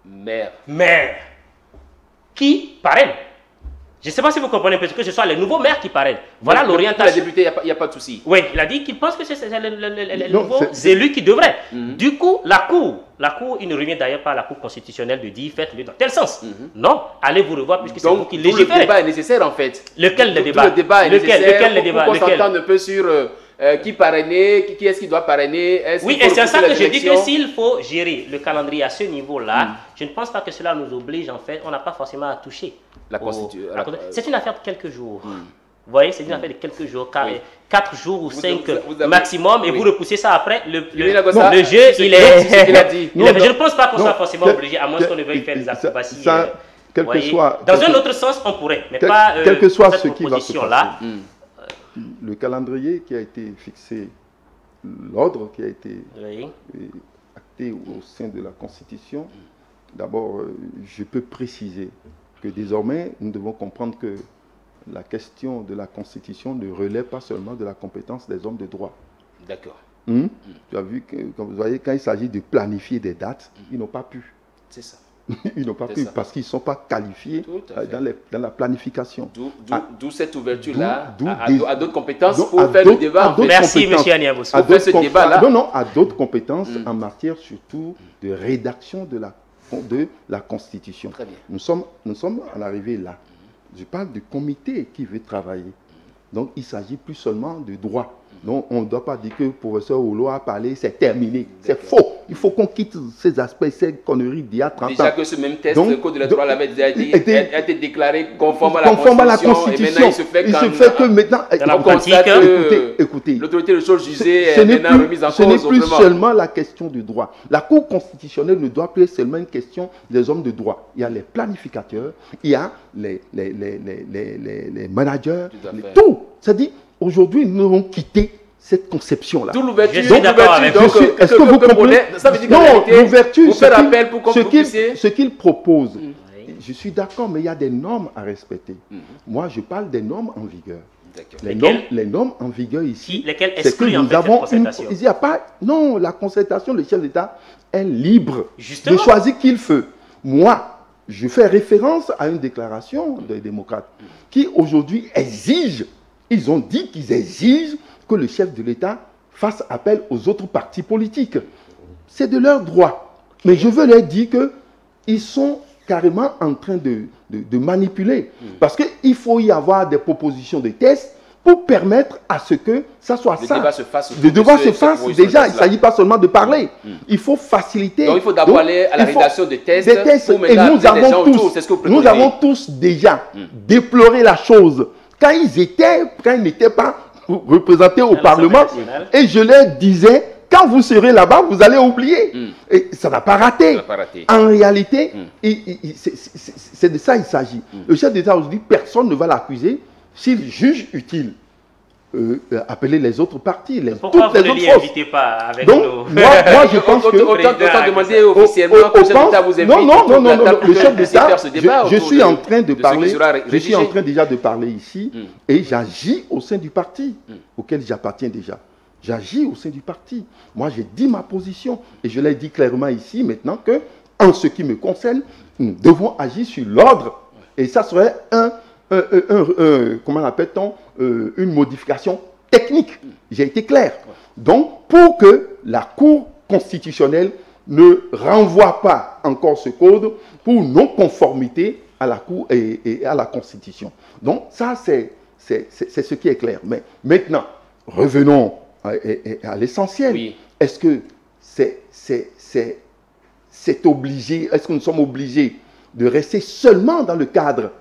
maires qui parrainent. Je ne sais pas si vous comprenez, parce que ce soit les nouveaux maires qui parrainent. Voilà l'orientation. Les députés, il n'y a pas de souci. Oui, il a dit qu'il pense que c'est les nouveaux élus qui devraient. Du coup, la Cour, il ne revient d'ailleurs pas à la Cour constitutionnelle de dire faites-le dans tel sens. Non, allez vous revoir puisque c'est vous qui légiférez. Le débat est nécessaire en fait. Lequel le débat? Le débat est nécessaire pour qu'on s'entende un peu sur qui parrainer, qui est-ce qui doit parrainer. Oui, et c'est ça que je dis que s'il faut gérer le calendrier à ce niveau-là, je ne pense pas que cela nous oblige en fait, on n'a pas forcément à toucher. C'est une affaire de quelques jours. Vous voyez, c'est une affaire de quelques jours, 4 jours ou 5 maximum, et vous repoussez ça après. Le jeu, il est. Je ne pense pas qu'on soit forcément obligé, à moins qu'on ne veuille faire des acrobaties. Dans un autre sens, on pourrait, mais pas quel que soit ce qui va se passer. Le calendrier qui a été fixé l'ordre qui a été Oui. acté au sein de la Constitution, d'abord, je peux préciser que désormais, nous devons comprendre que la question de la Constitution ne relève pas seulement de la compétence des hommes de droit. D'accord. Tu as vu que, comme vous voyez, quand il s'agit de planifier des dates, ils n'ont pas pu. C'est ça. Ils n'ont pas pu parce qu'ils ne sont pas qualifiés dans la planification. D'où cette ouverture-là d'où à d'autres compétences pour faire le débat. Merci, M. Aniaboussou. Pour faire ce débat-là. Non, à d'autres compétences en matière surtout de rédaction de la Constitution. Très bien. Nous sommes à l'arrivée là. Je parle du comité qui veut travailler. Donc, il s'agit plus seulement de droit. Donc, on ne doit pas dire que le professeur Oulo a parlé, c'est terminé. C'est faux. Il faut qu'on quitte ces aspects, ces conneries d'il y a 30 ans. Déjà que ce même test, le code électoral avait déjà été déclaré conforme à la Constitution. Et maintenant, il se fait que maintenant, écoutez, l'autorité de chose jugée est maintenant remise en cause. Ce n'est plus seulement la question du droit. La Cour constitutionnelle ne doit plus être seulement une question des hommes de droit. Il y a les planificateurs, il y a les managers, tout. C'est-à-dire, aujourd'hui, nous devons quitter cette conception-là. D'où l'ouverture. Je suis d'accord avec vous. Est-ce que vous comprenez? Ça veut dire non, l'ouverture, ce qu'il propose, je suis d'accord, mais il y a des normes à respecter. Moi, je parle des normes en vigueur. Les normes en vigueur ici, lesquelles c'est que nous avons il n'y a pas, non, la concertation, le chef d'État est libre de choisir qui il veut. Moi, je fais référence à une déclaration des démocrates qui aujourd'hui exige, ils ont dit qu'ils exigent que le chef de l'État fasse appel aux autres partis politiques. C'est de leur droit. Mais je veux leur dire qu'ils sont carrément en train de manipuler. Parce qu'il faut y avoir des propositions de tests pour permettre à ce que ça soit ça. Le débat se fasse déjà. Il ne s'agit pas seulement de parler. Il faut faciliter. Donc il faut d'abord aller à la rédaction de tests. Et nous avons tous déjà déploré la chose. Quand ils n'étaient pas représentés au Parlement, et je leur disais, quand vous serez là-bas, vous allez oublier. Et ça n'a pas raté. En réalité, c'est de ça qu'il s'agit. Le chef d'État aujourd'hui, personne ne va l'accuser s'il juge utile. Appeler les autres partis, pourquoi vous ne les invitez pas avec donc, nous? moi, je pense que... Autant demander officiellement que le chef d'État vous invite. Non, le chef d'État, je suis en train de parler, je suis en train déjà de parler ici, et j'agis au sein du parti, auquel j'appartiens déjà. J'agis au sein du parti. Moi, j'ai dit ma position, et je l'ai dit clairement ici, maintenant que, en ce qui me concerne, nous devons agir sur l'ordre, et ça serait comment l'appelle-t-on, une modification technique. J'ai été clair. Donc, pour que la Cour constitutionnelle ne renvoie pas encore ce code pour non-conformité à la Cour et à la Constitution. Donc, ça, c'est ce qui est clair. Mais maintenant, revenons à l'essentiel. Oui. Est-ce que c'est obligé, est-ce que nous sommes obligés de rester seulement dans le cadre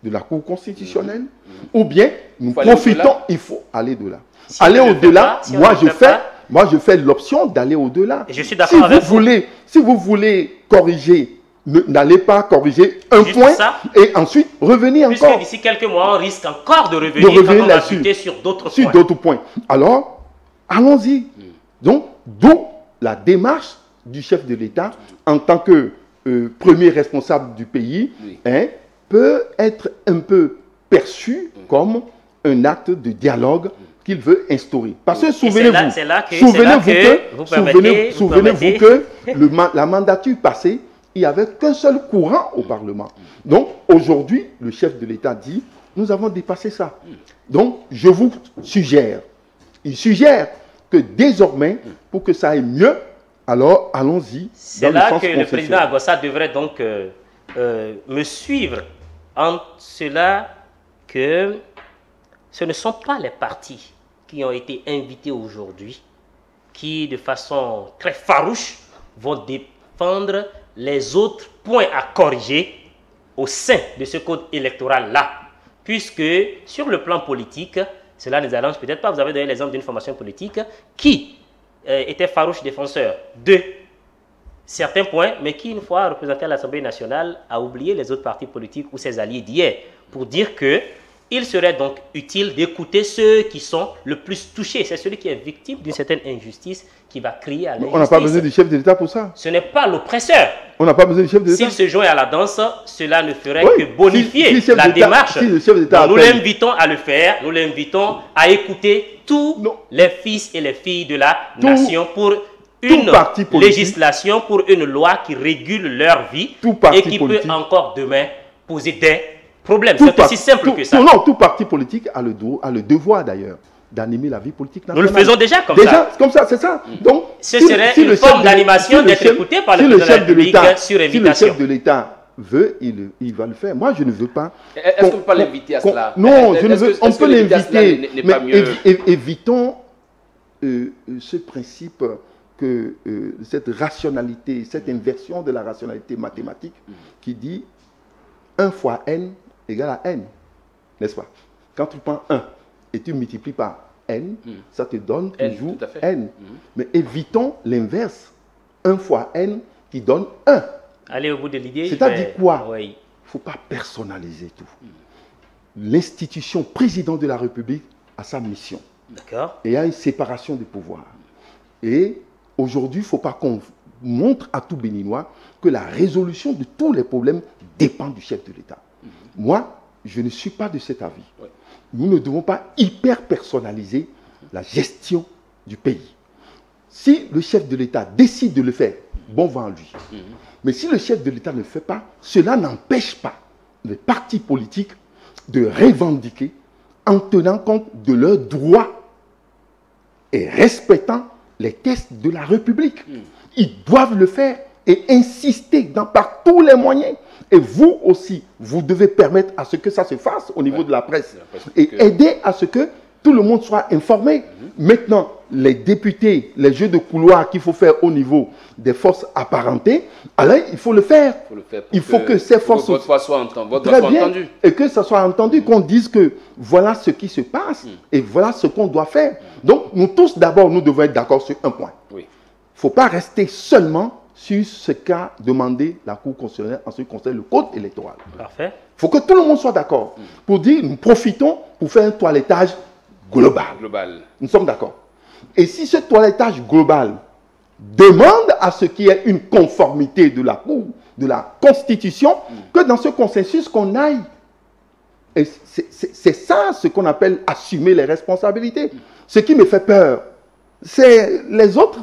de la Cour constitutionnelle, ou bien nous profitons, il faut aller de là. Aller au-delà, moi je fais l'option d'aller au-delà. Je suis d'accord avec vous. Si vous voulez corriger, n'allez pas corriger un point et ensuite revenir encore. Puisque d'ici quelques mois, on risque encore de revenir quand on va buter sur d'autres points. Alors, allons-y. Donc, d'où la démarche du chef de l'État en tant que premier responsable du pays, peut être un peu perçu comme un acte de dialogue qu'il veut instaurer. Parce que souvenez-vous que la mandature passée, il n'y avait qu'un seul courant au Parlement. Donc aujourd'hui, le chef de l'État dit, nous avons dépassé ça. Donc je vous suggère, il suggère que désormais, pour que ça aille mieux, alors allons-y. C'est là que le président Agossa devrait donc me suivre en cela que ce ne sont pas les partis qui ont été invités aujourd'hui qui, de façon très farouche, vont défendre les autres points à corriger au sein de ce code électoral-là. Puisque, sur le plan politique, cela ne nous arrange peut-être pas. Vous avez donné l'exemple d'une formation politique qui était farouche défenseur de certains points, mais qui, une fois représenté à l'Assemblée nationale, a oublié les autres partis politiques ou ses alliés d'hier pour dire que il serait donc utile d'écouter ceux qui sont le plus touchés. C'est celui qui est victime d'une certaine injustice qui va crier à l'injustice. On n'a pas besoin du chef de l'État pour ça. Ce n'est pas l'oppresseur. On n'a pas besoin du chef de l'État. S'il se joint à la danse, cela ne ferait Oui, que bonifier si la démarche. si le chef d'État Donc, nous appelle- l'invitons à le faire. Nous l'invitons à écouter tous Non. les fils et les filles de la Tout- nation pour une parti politique- législation, pour une loi qui régule leur vie Tout parti et qui politique- peut encore demain poser des problèmes. Tout C'est parti- aussi simple tout- que ça. Non, tout parti politique a le devoir d'ailleurs d'animer la vie politique Nous nationale. le faisons déjà comme Déjà, ça. comme ça, c'est ça. Donc, Ce serait une le forme chef de- d'animation le d'être chef- écouté par le si président de la chef de République l'État- sur Si invitation. le chef de l'État veut, il va le faire. Moi, je ne veux pas. Est-ce qu'on ne peut pas l'inviter à cela? Non, Est-ce je ne que- veux. est-ce On que peut l'inviter à cela l'inviter, n'est mais pas mieux? évitons ce principe que cette rationalité, cette inversion de la rationalité mathématique qui dit 1 fois n égale à n, n'est-ce pas? Quand tu prends 1 et tu multiplies par n, ça te donne N, toujours tout à fait. n. Mais évitons l'inverse. 1 fois n qui donne 1. Allez au bout de l'idée. C'est-à-dire quoi? Oui. Il ne faut pas personnaliser tout. L'institution président de la République a sa mission. D'accord. Et il y a une séparation des pouvoirs. Et aujourd'hui, il ne faut pas qu'on montre à tout Béninois que la résolution de tous les problèmes dépend du chef de l'État. Moi, je ne suis pas de cet avis. Ouais. Nous ne devons pas hyper personnaliser la gestion du pays. Si le chef de l'État décide de le faire, bon vent à lui. Mais si le chef de l'État ne le fait pas, cela n'empêche pas les partis politiques de revendiquer en tenant compte de leurs droits et respectant les textes de la République. Ils doivent le faire et insister par tous les moyens. Et vous aussi, vous devez permettre à ce que ça se fasse au niveau de la presse et aider à ce que tout le monde soit informé. Maintenant, les députés, les jeux de couloir qu'il faut faire au niveau des forces apparentées, alors il faut le faire. Il faut que ces forces... Votre voix soit entendue. Très bien, et que ça soit entendu, qu'on dise que voilà ce qui se passe et voilà ce qu'on doit faire. Donc, nous tous, d'abord, nous devons être d'accord sur un point. Oui. Il ne faut pas rester seulement sur ce qu'a demandé la Cour constitutionnelle en ce qui concerne le code électoral. Parfait. Il faut que tout le monde soit d'accord pour dire nous profitons pour faire un toilettage global. Nous sommes d'accord. Et si ce toilettage global demande à ce qu'il y ait une conformité de la Cour, de la Constitution, que dans ce consensus qu'on aille. Et c'est ça ce qu'on appelle assumer les responsabilités. Ce qui me fait peur, c'est les autres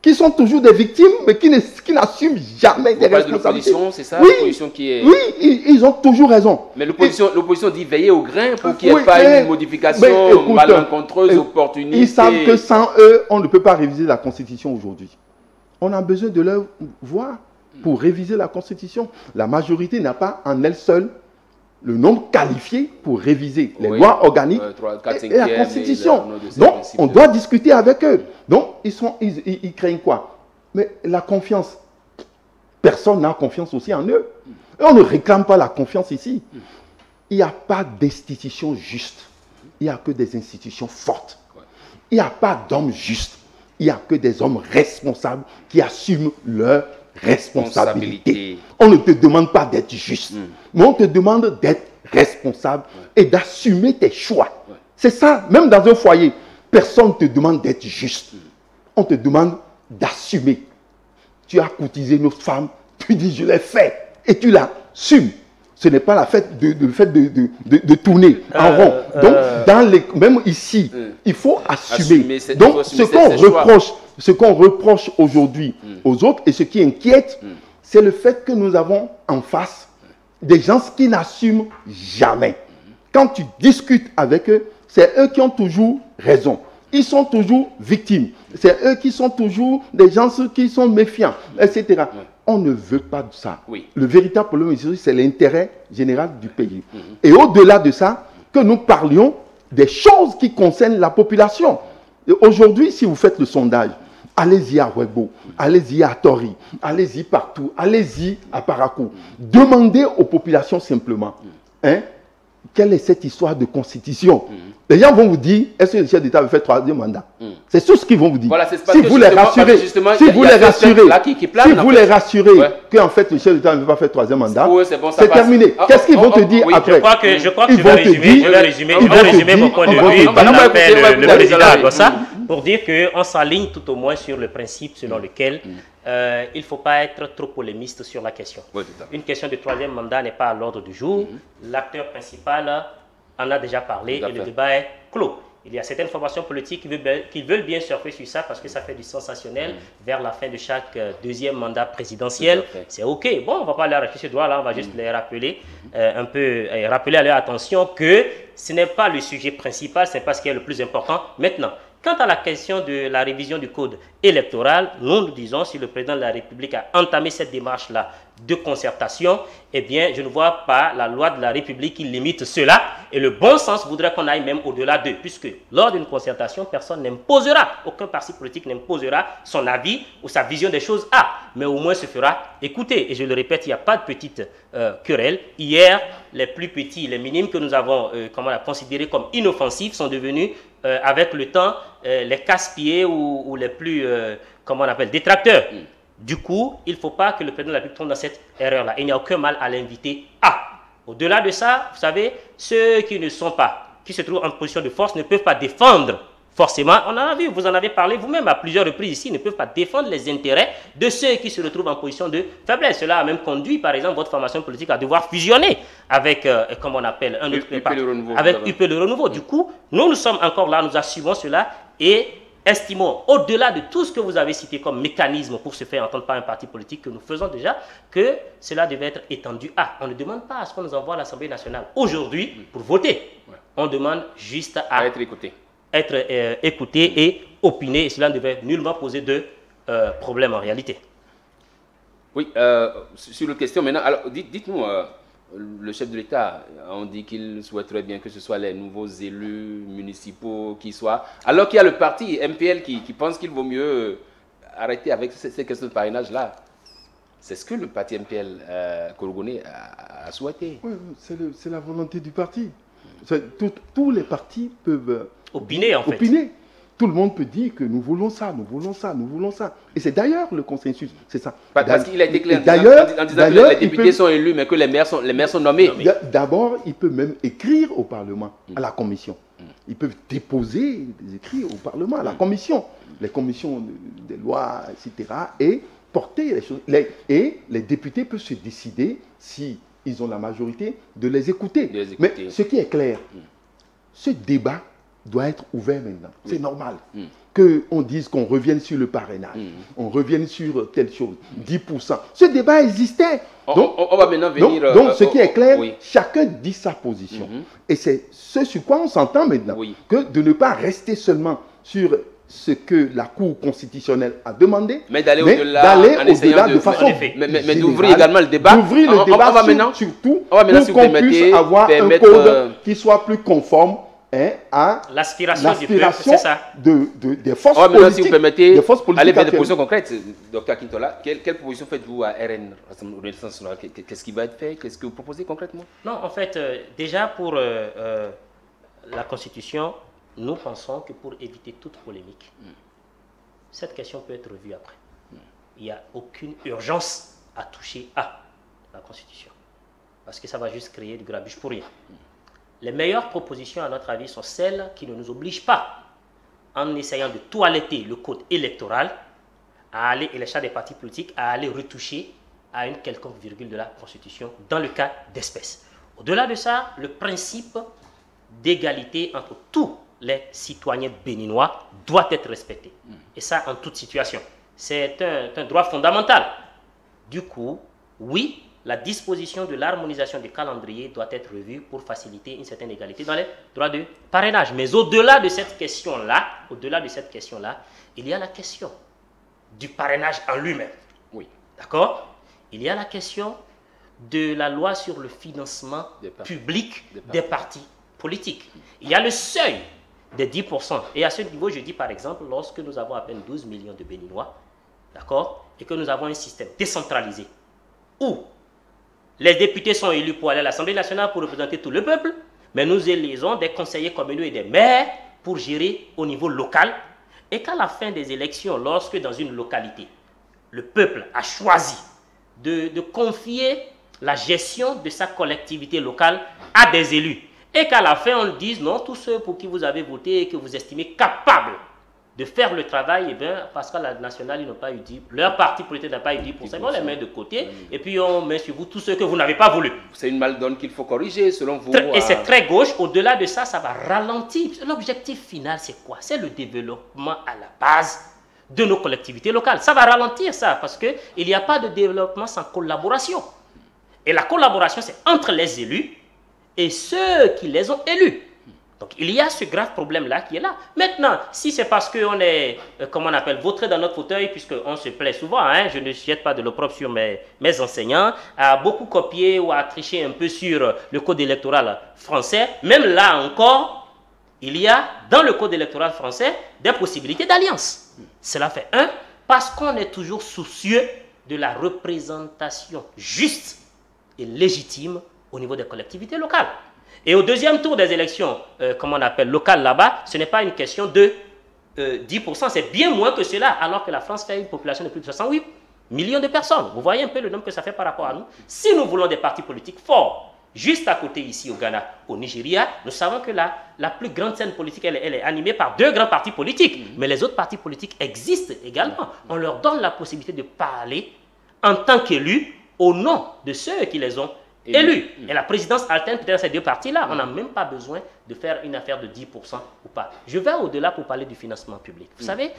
qui sont toujours des victimes, mais qui n'assument jamais des responsabilités. L'opposition, c'est ça? Oui, L'opposition qui est... oui, ils ont toujours raison. Mais l'opposition dit veiller au grain pour qu'il n'y ait Oui, pas une modification écoute, malencontreuse, opportuniste. Ils savent que sans eux, on ne peut pas réviser la Constitution aujourd'hui. On a besoin de leur voix pour réviser la Constitution. La majorité n'a pas en elle seule le nombre qualifié pour réviser les lois organiques et la Constitution. Donc, on doit discuter avec eux. Donc, ils craignent quoi? Mais la confiance, personne n'a confiance aussi en eux. Et on ne réclame pas la confiance ici. Il n'y a pas d'institution juste. Il n'y a que des institutions fortes. Il n'y a pas d'hommes justes. Il n'y a que des hommes responsables qui assument leurs responsabilités. On ne te demande pas d'être juste, mais on te demande d'être responsable et d'assumer tes choix. C'est ça, même dans un foyer, personne ne te demande d'être juste. On te demande d'assumer. Tu as courtisé notre femme, tu dis je l'ai fait et tu l'assumes. Ce n'est pas le fait de tourner en rond. Donc, même ici, il faut assumer. Donc, ce qu'on reproche aujourd'hui aux autres et ce qui inquiète, c'est le fait que nous avons en face des gens qui n'assument jamais. Quand tu discutes avec eux, c'est eux qui ont toujours raison. Ils sont toujours victimes. C'est eux qui sont toujours des gens qui sont méfiants, etc. On ne veut pas de ça. Oui. Le véritable problème ici, c'est l'intérêt général du pays. Et au-delà de ça, que nous parlions des choses qui concernent la population. Aujourd'hui, si vous faites le sondage, allez-y à Webo, allez-y à Tori, allez-y partout, allez-y à Parakou. Demandez aux populations simplement, quelle est cette histoire de constitution? Les gens vont vous dire, est-ce que le chef d'État veut faire 3e mandat? C'est tout ce qu'ils vont vous dire. Voilà, si vous les rassurez, si vous les rassurez, qu'en fait le chef d'État ne veut pas faire 3e mandat, c'est terminé. Qu'est-ce qu'ils vont te dire après? Je crois que je vais résumer mon point de vue le président Agossa pour dire qu'on s'aligne tout au moins sur le principe selon lequel il ne faut pas être trop polémiste sur la question. Une question de 3e mandat n'est pas à l'ordre du jour. L'acteur principal en a déjà parlé et le débat est clos. Il y a certaines formations politiques qui veulent bien surfer sur ça parce que ça fait du sensationnel vers la fin de chaque 2e mandat présidentiel. C'est OK. Bon, on ne va pas leur arracher ce droit là, on va juste les rappeler rappeler à leur attention que ce n'est pas le sujet principal, ce n'est pas ce qui est le plus important. Maintenant, quant à la question de la révision du code électoral, nous disons, si le président de la République a entamé cette démarche-là de concertation, eh bien, je ne vois pas la loi de la République qui limite cela. Et le bon sens voudrait qu'on aille même au-delà d'eux, puisque lors d'une concertation, personne n'imposera, aucun parti politique n'imposera son avis ou sa vision des choses mais au moins se fera écouter. Et je le répète, il n'y a pas de petite querelle. Hier, les plus petits, les minimes que nous avons considérés comme inoffensifs sont devenus, avec le temps, les casse-pieds ou les plus, détracteurs. Du coup, il ne faut pas que le président de la République tombe dans cette erreur-là. Il n'y a aucun mal à l'inviter Au-delà de ça, vous savez, ceux qui se trouvent en position de force ne peuvent pas défendre forcément, on en a vu, vous en avez parlé vous-même à plusieurs reprises ici, ne peuvent pas défendre les intérêts de ceux qui se retrouvent en position de faiblesse. Cela a même conduit, par exemple, votre formation politique à devoir fusionner avec, un autre parti, avec UP Le Renouveau. Du coup, nous sommes encore là, nous assumons cela et estimons, au-delà de tout ce que vous avez cité comme mécanisme pour se faire entendre par un parti politique que nous faisons déjà, que cela devait être étendu on ne demande pas à ce qu'on nous envoie à l'Assemblée nationale aujourd'hui pour voter. On demande juste à être écouté et opiner, et cela ne devait nullement poser de problème en réalité. Oui, sur la question maintenant, alors dites-nous, le chef de l'État, on dit qu'il souhaiterait bien que ce soit les nouveaux élus municipaux qui soient, alors qu'il y a le parti MPL qui pense qu'il vaut mieux arrêter avec ces questions de parrainage-là. C'est ce que le parti MPL Korogoné a souhaité. Oui, c'est la volonté du parti. Tous les partis peuvent opiner, en fait. Tout le monde peut dire que nous voulons ça, nous voulons ça, nous voulons ça. Et c'est d'ailleurs le consensus, c'est ça. Parce qu'il a été clair en disant que les députés sont élus, mais que les maires sont nommés. D'abord, il peut même écrire au Parlement, à la Commission. Ils peuvent déposer des écrits au Parlement, à la Commission. Les commissions des lois, etc. Et porter les choses. Et les députés peuvent se décider, si ils ont la majorité, de les écouter. Mais ce qui est clair, ce débat doit être ouvert maintenant. C'est normal qu'on dise qu'on revienne sur le parrainage, on revienne sur telle chose, 10%. Ce débat existait. Donc, on va maintenant venir... Donc ce qui est clair, chacun dit sa position. Et c'est ce sur quoi on s'entend maintenant, que de ne pas rester seulement sur ce que la Cour constitutionnelle a demandé, mais d'aller au-delà de façon mais d'ouvrir également le débat. D'ouvrir le débat surtout pour qu'on puisse avoir un code qui soit plus conforme à l'aspiration du peuple, c'est ça. Des forces politiques. Si vous permettez, aller vers des positions concrètes. Dr Akintola, quelle position faites-vous à RN, qu'est-ce qui va être fait? Qu'est-ce que vous proposez concrètement? Non, en fait, déjà pour la Constitution, nous pensons que pour éviter toute polémique, cette question peut être revue après. Il n'y a aucune urgence à toucher à la Constitution, parce que ça va juste créer du grabuge pour rien. Les meilleures propositions, à notre avis, sont celles qui ne nous obligent pas, en essayant de toiletter le code électoral, à aller, et les chats des partis politiques, à aller retoucher à une quelconque virgule de la Constitution, dans le cas d'espèces. Au-delà de ça, le principe d'égalité entre tous les citoyens béninois doit être respecté. Et ça, en toute situation. C'est un droit fondamental. Du coup, oui, la disposition de l'harmonisation des calendriers doit être revue pour faciliter une certaine égalité dans les droits de parrainage. Mais au-delà de cette question-là, il y a la question du parrainage en lui-même. Oui. D'accord? Il y a la question de la loi sur le financement public des partis politiques. Il y a le seuil des 10%. Et à ce niveau, je dis par exemple, lorsque nous avons à peine 12 millions de Béninois, d'accord, et que nous avons un système décentralisé où les députés sont élus pour aller à l'Assemblée nationale pour représenter tout le peuple, mais nous élisons des conseillers communaux et des maires pour gérer au niveau local. Et qu'à la fin des élections, lorsque dans une localité, le peuple a choisi de confier la gestion de sa collectivité locale à des élus, et qu'à la fin on dise non, tous ceux pour qui vous avez voté et que vous estimez capables de faire le travail, eh bien, parce qu'à la nationale, ils n'ont pas eu 10%, leur parti politique n'a pas eu 10%, ils vont les mettre de côté, et puis on met sur vous tous ceux que vous n'avez pas voulu. C'est une maldonne qu'il faut corriger, selon vous. Et c'est très gauche. Au-delà de ça, ça va ralentir. L'objectif final, c'est quoi? C'est le développement à la base de nos collectivités locales. Ça va ralentir ça, parce qu'il n'y a pas de développement sans collaboration. Et la collaboration, c'est entre les élus et ceux qui les ont élus. Donc, il y a ce grave problème-là qui est là. Maintenant, si c'est parce qu'on est, comment on appelle, vautré dans notre fauteuil, puisqu'on se plaît souvent, hein, je ne jette pas de l'opprobre sur mes enseignants, à beaucoup copier ou à tricher un peu sur le code électoral français, même là encore, il y a dans le code électoral français des possibilités d'alliance. Cela fait parce qu'on est toujours soucieux de la représentation juste et légitime au niveau des collectivités locales. Et au deuxième tour des élections, comme on appelle locales là-bas, ce n'est pas une question de 10%, c'est bien moins que cela, alors que la France fait une population de plus de 68 millions de personnes. Vous voyez un peu le nombre que ça fait par rapport à nous. Si nous voulons des partis politiques forts, juste à côté ici au Ghana, au Nigeria, nous savons que la plus grande scène politique, elle est animée par 2 grands partis politiques. Mais les autres partis politiques existent également. On leur donne la possibilité de parler en tant qu'élus au nom de ceux qui les ont élus. Et la présidence alterne peut-être ces 2 partis-là. On n'a même pas besoin de faire une affaire de 10% ou pas. Je vais au-delà pour parler du financement public. Vous savez,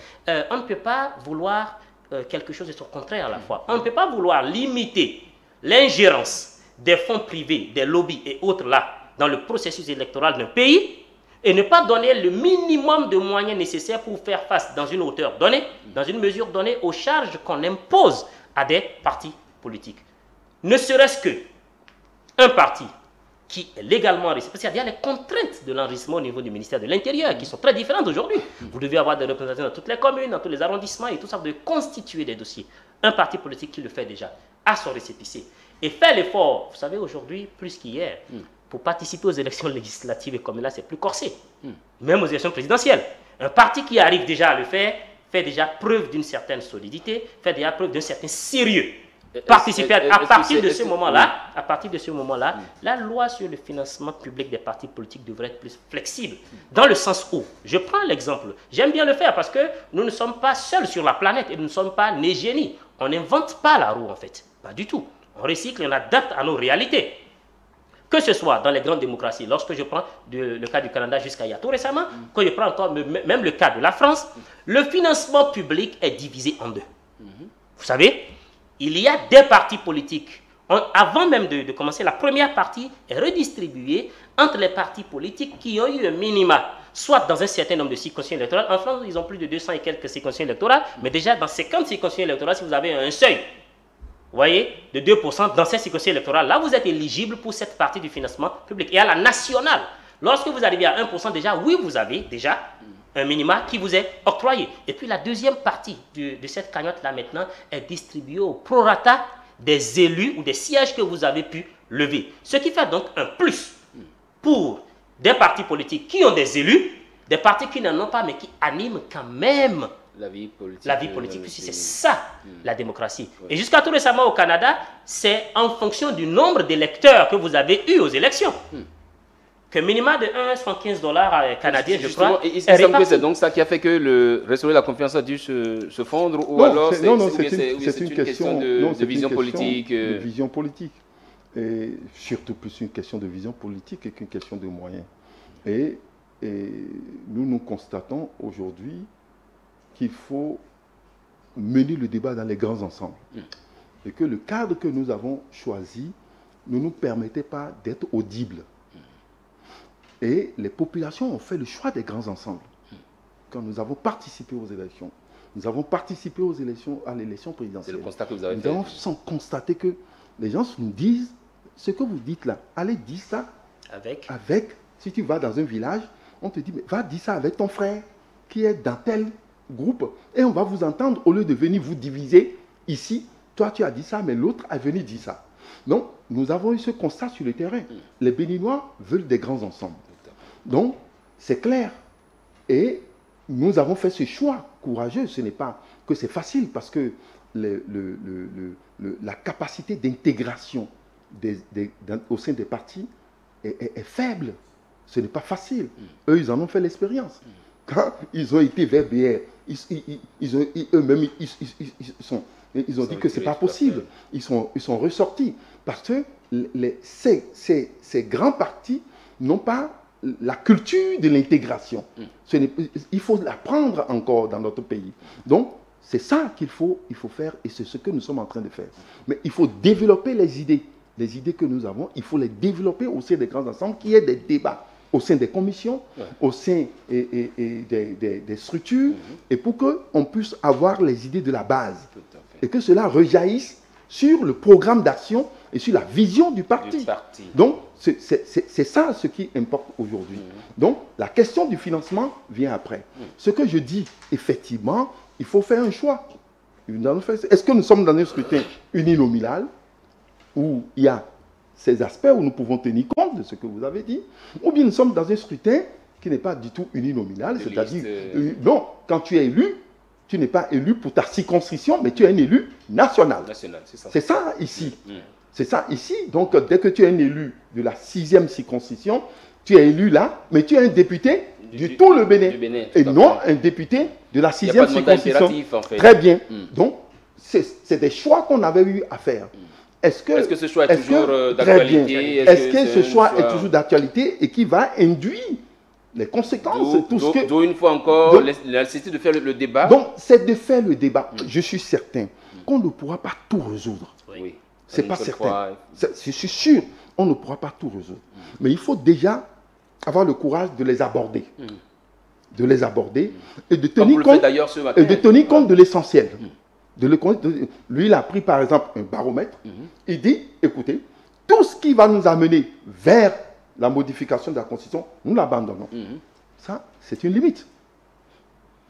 on ne peut pas vouloir quelque chose de son contraire à la fois. On ne peut pas vouloir limiter l'ingérence des fonds privés, des lobbies et autres là, dans le processus électoral d'un pays, et ne pas donner le minimum de moyens nécessaires pour faire face dans une hauteur donnée, dans une mesure donnée, aux charges qu'on impose à des partis politiques. Ne serait-ce que un parti qui est légalement enregistré, parce qu'il y a les contraintes de l'enregistrement au niveau du ministère de l'Intérieur qui sont très différentes aujourd'hui. Vous devez avoir des représentants dans toutes les communes, dans tous les arrondissements et tout ça, vous devez constituer des dossiers. Un parti politique qui le fait déjà a son récépissé et fait l'effort, vous savez, aujourd'hui, plus qu'hier, pour participer aux élections législatives et comme là, c'est plus corsé. Même aux élections présidentielles. Un parti qui arrive déjà à le faire, fait déjà preuve d'une certaine solidité, fait déjà preuve d'un certain sérieux. Participer à partir de ce moment-là, la loi sur le financement public des partis politiques devrait être plus flexible. Dans le sens où, je prends l'exemple, j'aime bien le faire parce que nous ne sommes pas seuls sur la planète et nous ne sommes pas nés génies. On n'invente pas la roue en fait, pas du tout. On recycle et on adapte à nos réalités. Que ce soit dans les grandes démocraties, lorsque je prends le cas du Canada jusqu'à il y a tout récemment, quand je prends encore même le cas de la France, le financement public est divisé en 2. Vous savez, il y a des partis politiques. Avant même de commencer, la première partie est redistribuée entre les partis politiques qui ont eu un minima, soit dans un certain nombre de circonscriptions électorales. En France, ils ont plus de 200 et quelques circonscriptions électorales, mais déjà dans 50 circonscriptions électorales, si vous avez un seuil, vous voyez, de 2% dans ces circonscriptions électorales, là, vous êtes éligible pour cette partie du financement public. Et à la nationale, lorsque vous arrivez à 1% déjà, oui, vous avez déjà un minima qui vous est octroyé. Et puis la deuxième partie de cette cagnotte-là maintenant est distribuée au prorata des élus ou des sièges que vous avez pu lever. Ce qui fait donc un plus pour des partis politiques qui ont des élus, des partis qui n'en ont pas mais qui animent quand même la vie politique. Puisque c'est ça la démocratie. Et jusqu'à tout récemment au Canada, c'est en fonction du nombre d'électeurs que vous avez eu aux élections. Que minimum de 1,15 $ canadiens, je crois. Et c'est donc ça qui a fait que le restaurer la confiance a dû se fondre, ou alors c'est une question de vision politique. De vision politique. Et surtout plus une question de vision politique qu'une question de moyens. Et nous constatons aujourd'hui qu'il faut mener le débat dans les grands ensembles. Et que le cadre que nous avons choisi ne nous permettait pas d'être audibles. Et les populations ont fait le choix des grands ensembles. Quand nous avons participé aux élections, nous avons participé à l'élection présidentielle. C'est le constat que vous avez fait. Nous avons constaté que les gens nous disent, ce que vous dites là, allez dire ça avec. Si tu vas dans un village, on te dit, mais va dire ça avec ton frère qui est dans tel groupe et on va vous entendre au lieu de venir vous diviser ici. Toi, tu as dit ça, mais l'autre a venu dire ça. Donc, nous avons eu ce constat sur le terrain. Les Béninois veulent des grands ensembles. Donc, c'est clair. Et nous avons fait ce choix courageux. Ce n'est pas que c'est facile parce que la capacité d'intégration au sein des partis est faible. Ce n'est pas facile. Eux, ils en ont fait l'expérience. Quand ils ont été vers BR, eux-mêmes, ils ont dit que ce n'est pas possible. Ils sont ressortis. Parce que ces grands partis n'ont pas la culture de l'intégration. Il faut l'apprendre encore dans notre pays. Donc, c'est ça qu'il faut faire et c'est ce que nous sommes en train de faire. Mais il faut développer les idées. Les idées que nous avons, il faut les développer au sein des grands ensembles, qu'il y ait des débats au sein des commissions, au sein des structures, et pour qu'on puisse avoir les idées de la base. Et que cela rejaillisse sur le programme d'action et sur la vision du parti. Donc, c'est ça ce qui importe aujourd'hui. Donc, la question du financement vient après. Ce que je dis, effectivement, il faut faire un choix. Est-ce que nous sommes dans un scrutin uninominal où il y a ces aspects où nous pouvons tenir compte de ce que vous avez dit, ou bien nous sommes dans un scrutin qui n'est pas du tout uninominal, c'est-à-dire, non, quand tu es élu, tu n'es pas élu pour ta circonscription, mais tu es un élu national. C'est ça ici. C'est ça ici. Donc, dès que tu es un élu de la 6e circonscription, tu es élu là, mais tu es un député du tout le Bénin, et non un député de la 6e circonscription. En fait. Très bien. Donc, c'est des choix qu'on avait eu à faire. Est-ce que ce choix est toujours d'actualité? Est-ce que ce choix est toujours d'actualité et qui va induire les conséquences? D'où une fois encore, la nécessité de faire le débat. Donc, c'est de faire le débat. Je suis certain qu'on ne pourra pas tout résoudre. Oui. C'est pas certain. Je suis sûr, on ne pourra pas tout résoudre. Mais il faut déjà avoir le courage de les aborder. De les aborder et de tenir compte de l'essentiel. Lui, il a pris par exemple un baromètre. Il dit, écoutez, tout ce qui va nous amener vers la modification de la Constitution, nous l'abandonnons. Ça, c'est une limite.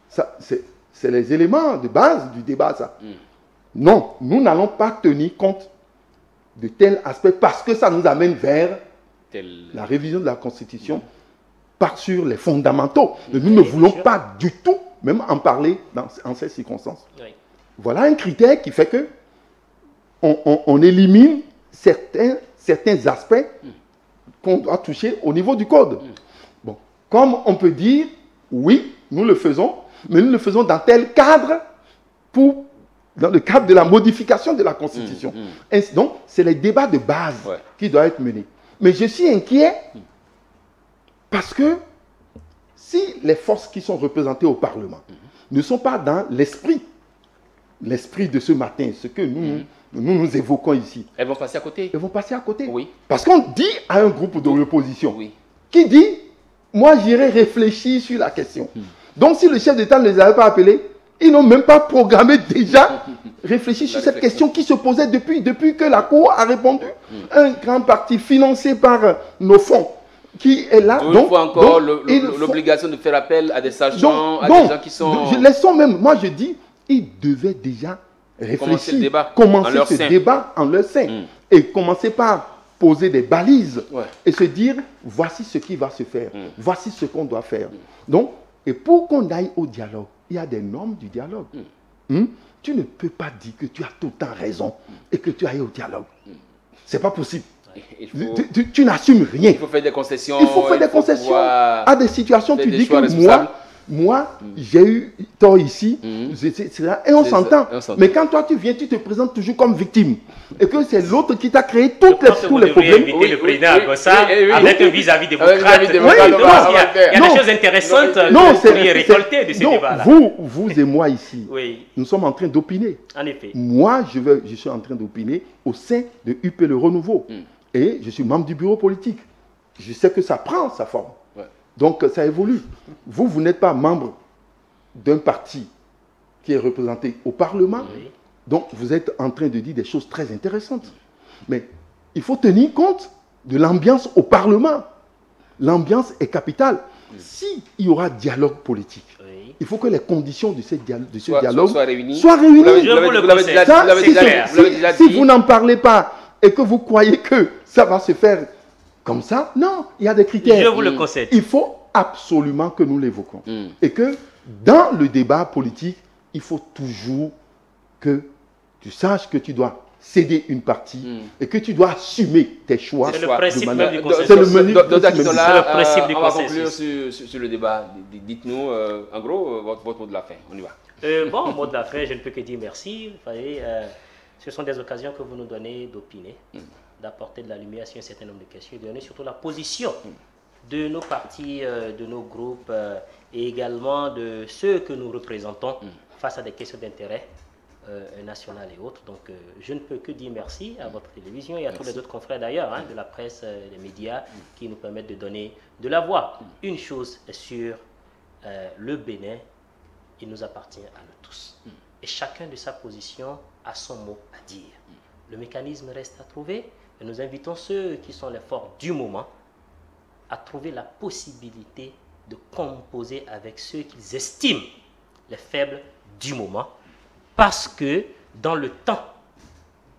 Ça, c'est les éléments de base du débat, ça. Non, nous n'allons pas tenir compte de tel aspect parce que ça nous amène vers la révision de la Constitution sur les fondamentaux. Nous ne voulons pas du tout même en parler en ces circonstances. Voilà un critère qui fait que on élimine certains aspects qu'on doit toucher au niveau du code. Bon, comme on peut dire, oui, nous le faisons, mais nous le faisons dans tel cadre, dans le cadre de la modification de la Constitution. Donc, c'est les débats de base qui doivent être menés. Mais je suis inquiet parce que si les forces qui sont représentées au Parlement ne sont pas dans l'esprit de ce matin, ce que nous évoquons ici. Elles vont passer à côté. Elles vont passer à côté. Oui. Parce qu'on dit à un groupe de l'opposition qui dit, moi j'irai réfléchir sur la question. Donc si le chef d'État ne les avait pas appelés, ils n'ont même pas programmé déjà réfléchir sur cette question qui se posait depuis que la Cour a répondu. Un grand parti financé par nos fonds qui est là. Donc, il faut encore l'obligation de faire appel à des sachants, à des gens qui sont... Laissons même, moi je dis, ils devaient déjà réfléchir, commencer ce débat en leur sein. Et commencer par poser des balises et se dire, voici ce qui va se faire, voici ce qu'on doit faire. Donc, et pour qu'on aille au dialogue, il y a des normes du dialogue. Tu ne peux pas dire que tu as tout le temps raison et que tu ailles au dialogue. C'est pas possible. Tu n'assumes rien. Il faut faire des concessions. Il faut faire des concessions à des situations. Tu dis que moi, j'ai eu tort ici, et on s'entend. Mais quand toi, tu viens, tu te présentes toujours comme victime. Et que c'est l'autre qui t'a créé tous les problèmes. Inviter le président Agossa avec un vis-à-vis démocrate. Il y a des choses intéressantes pour y récolter de ces débats-là. Vous et moi ici, nous sommes en train d'opiner. En effet. Moi, je suis en train d'opiner au sein de UP Le Renouveau. Et je suis membre du bureau politique. Je sais que ça prend sa forme. Donc, ça évolue. Vous n'êtes pas membre d'un parti qui est représenté au Parlement. Donc, vous êtes en train de dire des choses très intéressantes. Mais il faut tenir compte de l'ambiance au Parlement. L'ambiance est capitale. S'il y aura dialogue politique, il faut que les conditions de ce dialogue soient réunies. Vous l'avez déjà dit. Si vous n'en parlez pas et que vous croyez que ça va se faire comme ça, non, il y a des critères. Je vous le concède. Il faut absolument que nous l'évoquons. Et que dans le débat politique, il faut toujours que tu saches que tu dois céder une partie et que tu dois assumer tes choix. C'est le principe même du consensus. C'est le principe du on va consensus. conclure sur le débat. Dites-nous, en gros, votre mot de la fin. On y va. Bon, mot de la fin, je ne peux que dire merci. Vous voyez, ce sont des occasions que vous nous donnez d'opiner, d'apporter de la lumière sur un certain nombre de questions, et de donner surtout la position de nos partis, de nos groupes et également de ceux que nous représentons face à des questions d'intérêt national et autres. Donc, je ne peux que dire merci à votre télévision et à tous les autres confrères d'ailleurs, de la presse, des médias, qui nous permettent de donner de la voix. Une chose est sûre, le Bénin, il nous appartient à nous tous. Et chacun de sa position a son mot à dire. Le mécanisme reste à trouver et nous invitons ceux qui sont les forts du moment à trouver la possibilité de composer avec ceux qu'ils estiment les faibles du moment, parce que dans le temps,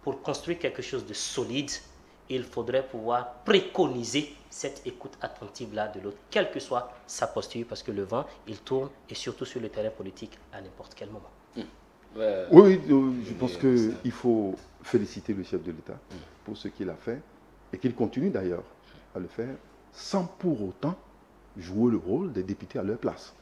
pour construire quelque chose de solide, il faudrait pouvoir préconiser cette écoute attentive-là de l'autre, quelle que soit sa posture, parce que le vent, il tourne, et surtout sur le terrain politique, à n'importe quel moment. Oui, je pense qu'il faut féliciter le chef de l'État pour ce qu'il a fait, et qu'il continue d'ailleurs à le faire, sans pour autant jouer le rôle des députés à leur place.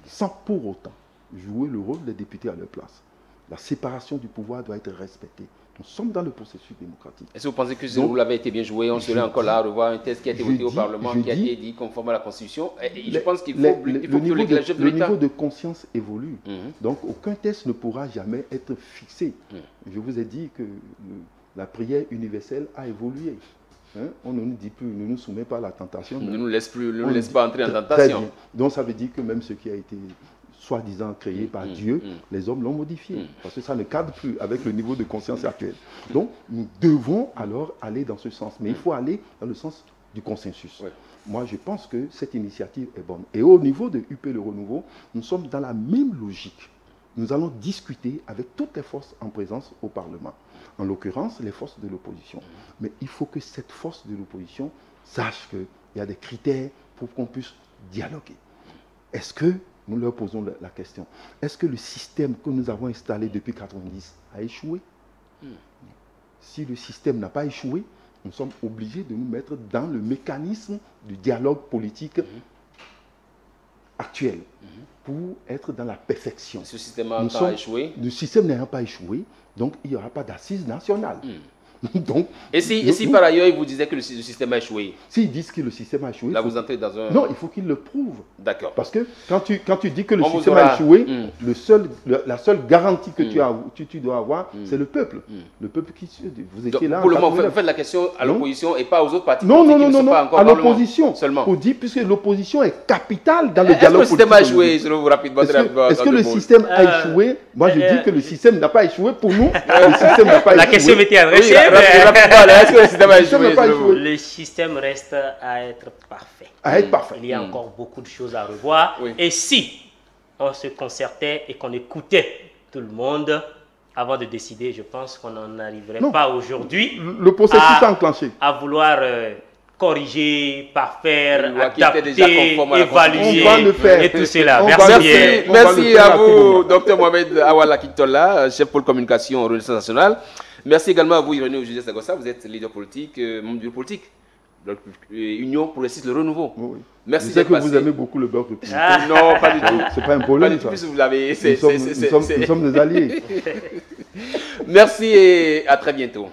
Sans pour autant jouer le rôle des députés à leur place. La séparation du pouvoir doit être respectée. Nous sommes dans le processus démocratique. Est-ce que vous pensez que ce rôle avait été bien joué? On serait encore là à revoir un texte qui a été voté au Parlement, qui a été dit conforme à la Constitution. Je pense qu'il faut que le chef de l'État... Le niveau de conscience évolue. Donc, aucun texte ne pourra jamais être fixé. Je vous ai dit que la prière universelle a évolué. On ne nous dit plus, ne nous soumet pas à la tentation. Ne nous laisse pas entrer en tentation. Donc, ça veut dire que même ce qui a été soi-disant créé par Dieu, les hommes l'ont modifié. Parce que ça ne cadre plus avec le niveau de conscience actuel. Donc, nous devons alors aller dans ce sens. Mais il faut aller dans le sens du consensus. Moi, je pense que cette initiative est bonne. Et au niveau de UP Le Renouveau, nous sommes dans la même logique. Nous allons discuter avec toutes les forces en présence au Parlement. En l'occurrence, les forces de l'opposition. Mais il faut que cette force de l'opposition sache qu'il y a des critères pour qu'on puisse dialoguer. Est-ce que nous leur posons la question, est-ce que le système que nous avons installé depuis 1990 a échoué? Si le système n'a pas échoué, nous sommes obligés de nous mettre dans le mécanisme du dialogue politique actuel pour être dans la perfection. Ce système n'a échoué? Le système n'ayant pas échoué, donc il n'y aura pas d'assises nationales. Donc, et si par ailleurs ils vous disaient que le système a échoué? S'ils disent que le système a échoué, là vous entrez dans un... Non, il faut qu'ils le prouvent. D'accord. Parce que quand tu dis que le système a échoué, la seule garantie que tu dois avoir, c'est le peuple. Le peuple qui... Vous étiez là... Pour le moment, vous faites la question à l'opposition et pas aux autres partis politiques qui ne sont pas encore à l'opposition seulement. Pour dire, puisque l'opposition est capitale dans le dialogue politique. Est-ce que le système a échoué, selon vous, rapidement? Est-ce que le système a échoué? Moi, je dis que le système n'a pas échoué pour nous. Le système n'a pas échoué. La question m'était adressée. Est-ce que le système a échoué? Le système reste à être parfait. Il y a encore beaucoup de choses à revoir. Et si on se concertait et qu'on écoutait tout le monde avant de décider, je pense qu'on n'en arriverait pas aujourd'hui. Le processus est enclenché. À vouloir corriger, parfaire, adapter, évaluer et tout cela. Merci à vous, Dr Mohamed Awal Akintola, chef pôle communication Renaissance nationale. Merci également à vous, Irénée Oujidé Sagossa, vous êtes leader politique, membre du bureau politique, Union progressiste Le Renouveau. Oui. Merci. Je sais que vous aimez beaucoup le beurre de poulet. Non, pas du tout. C'est pas un problème. Pas du tout, vous l'avez. Nous sommes des alliés. Merci et à très bientôt.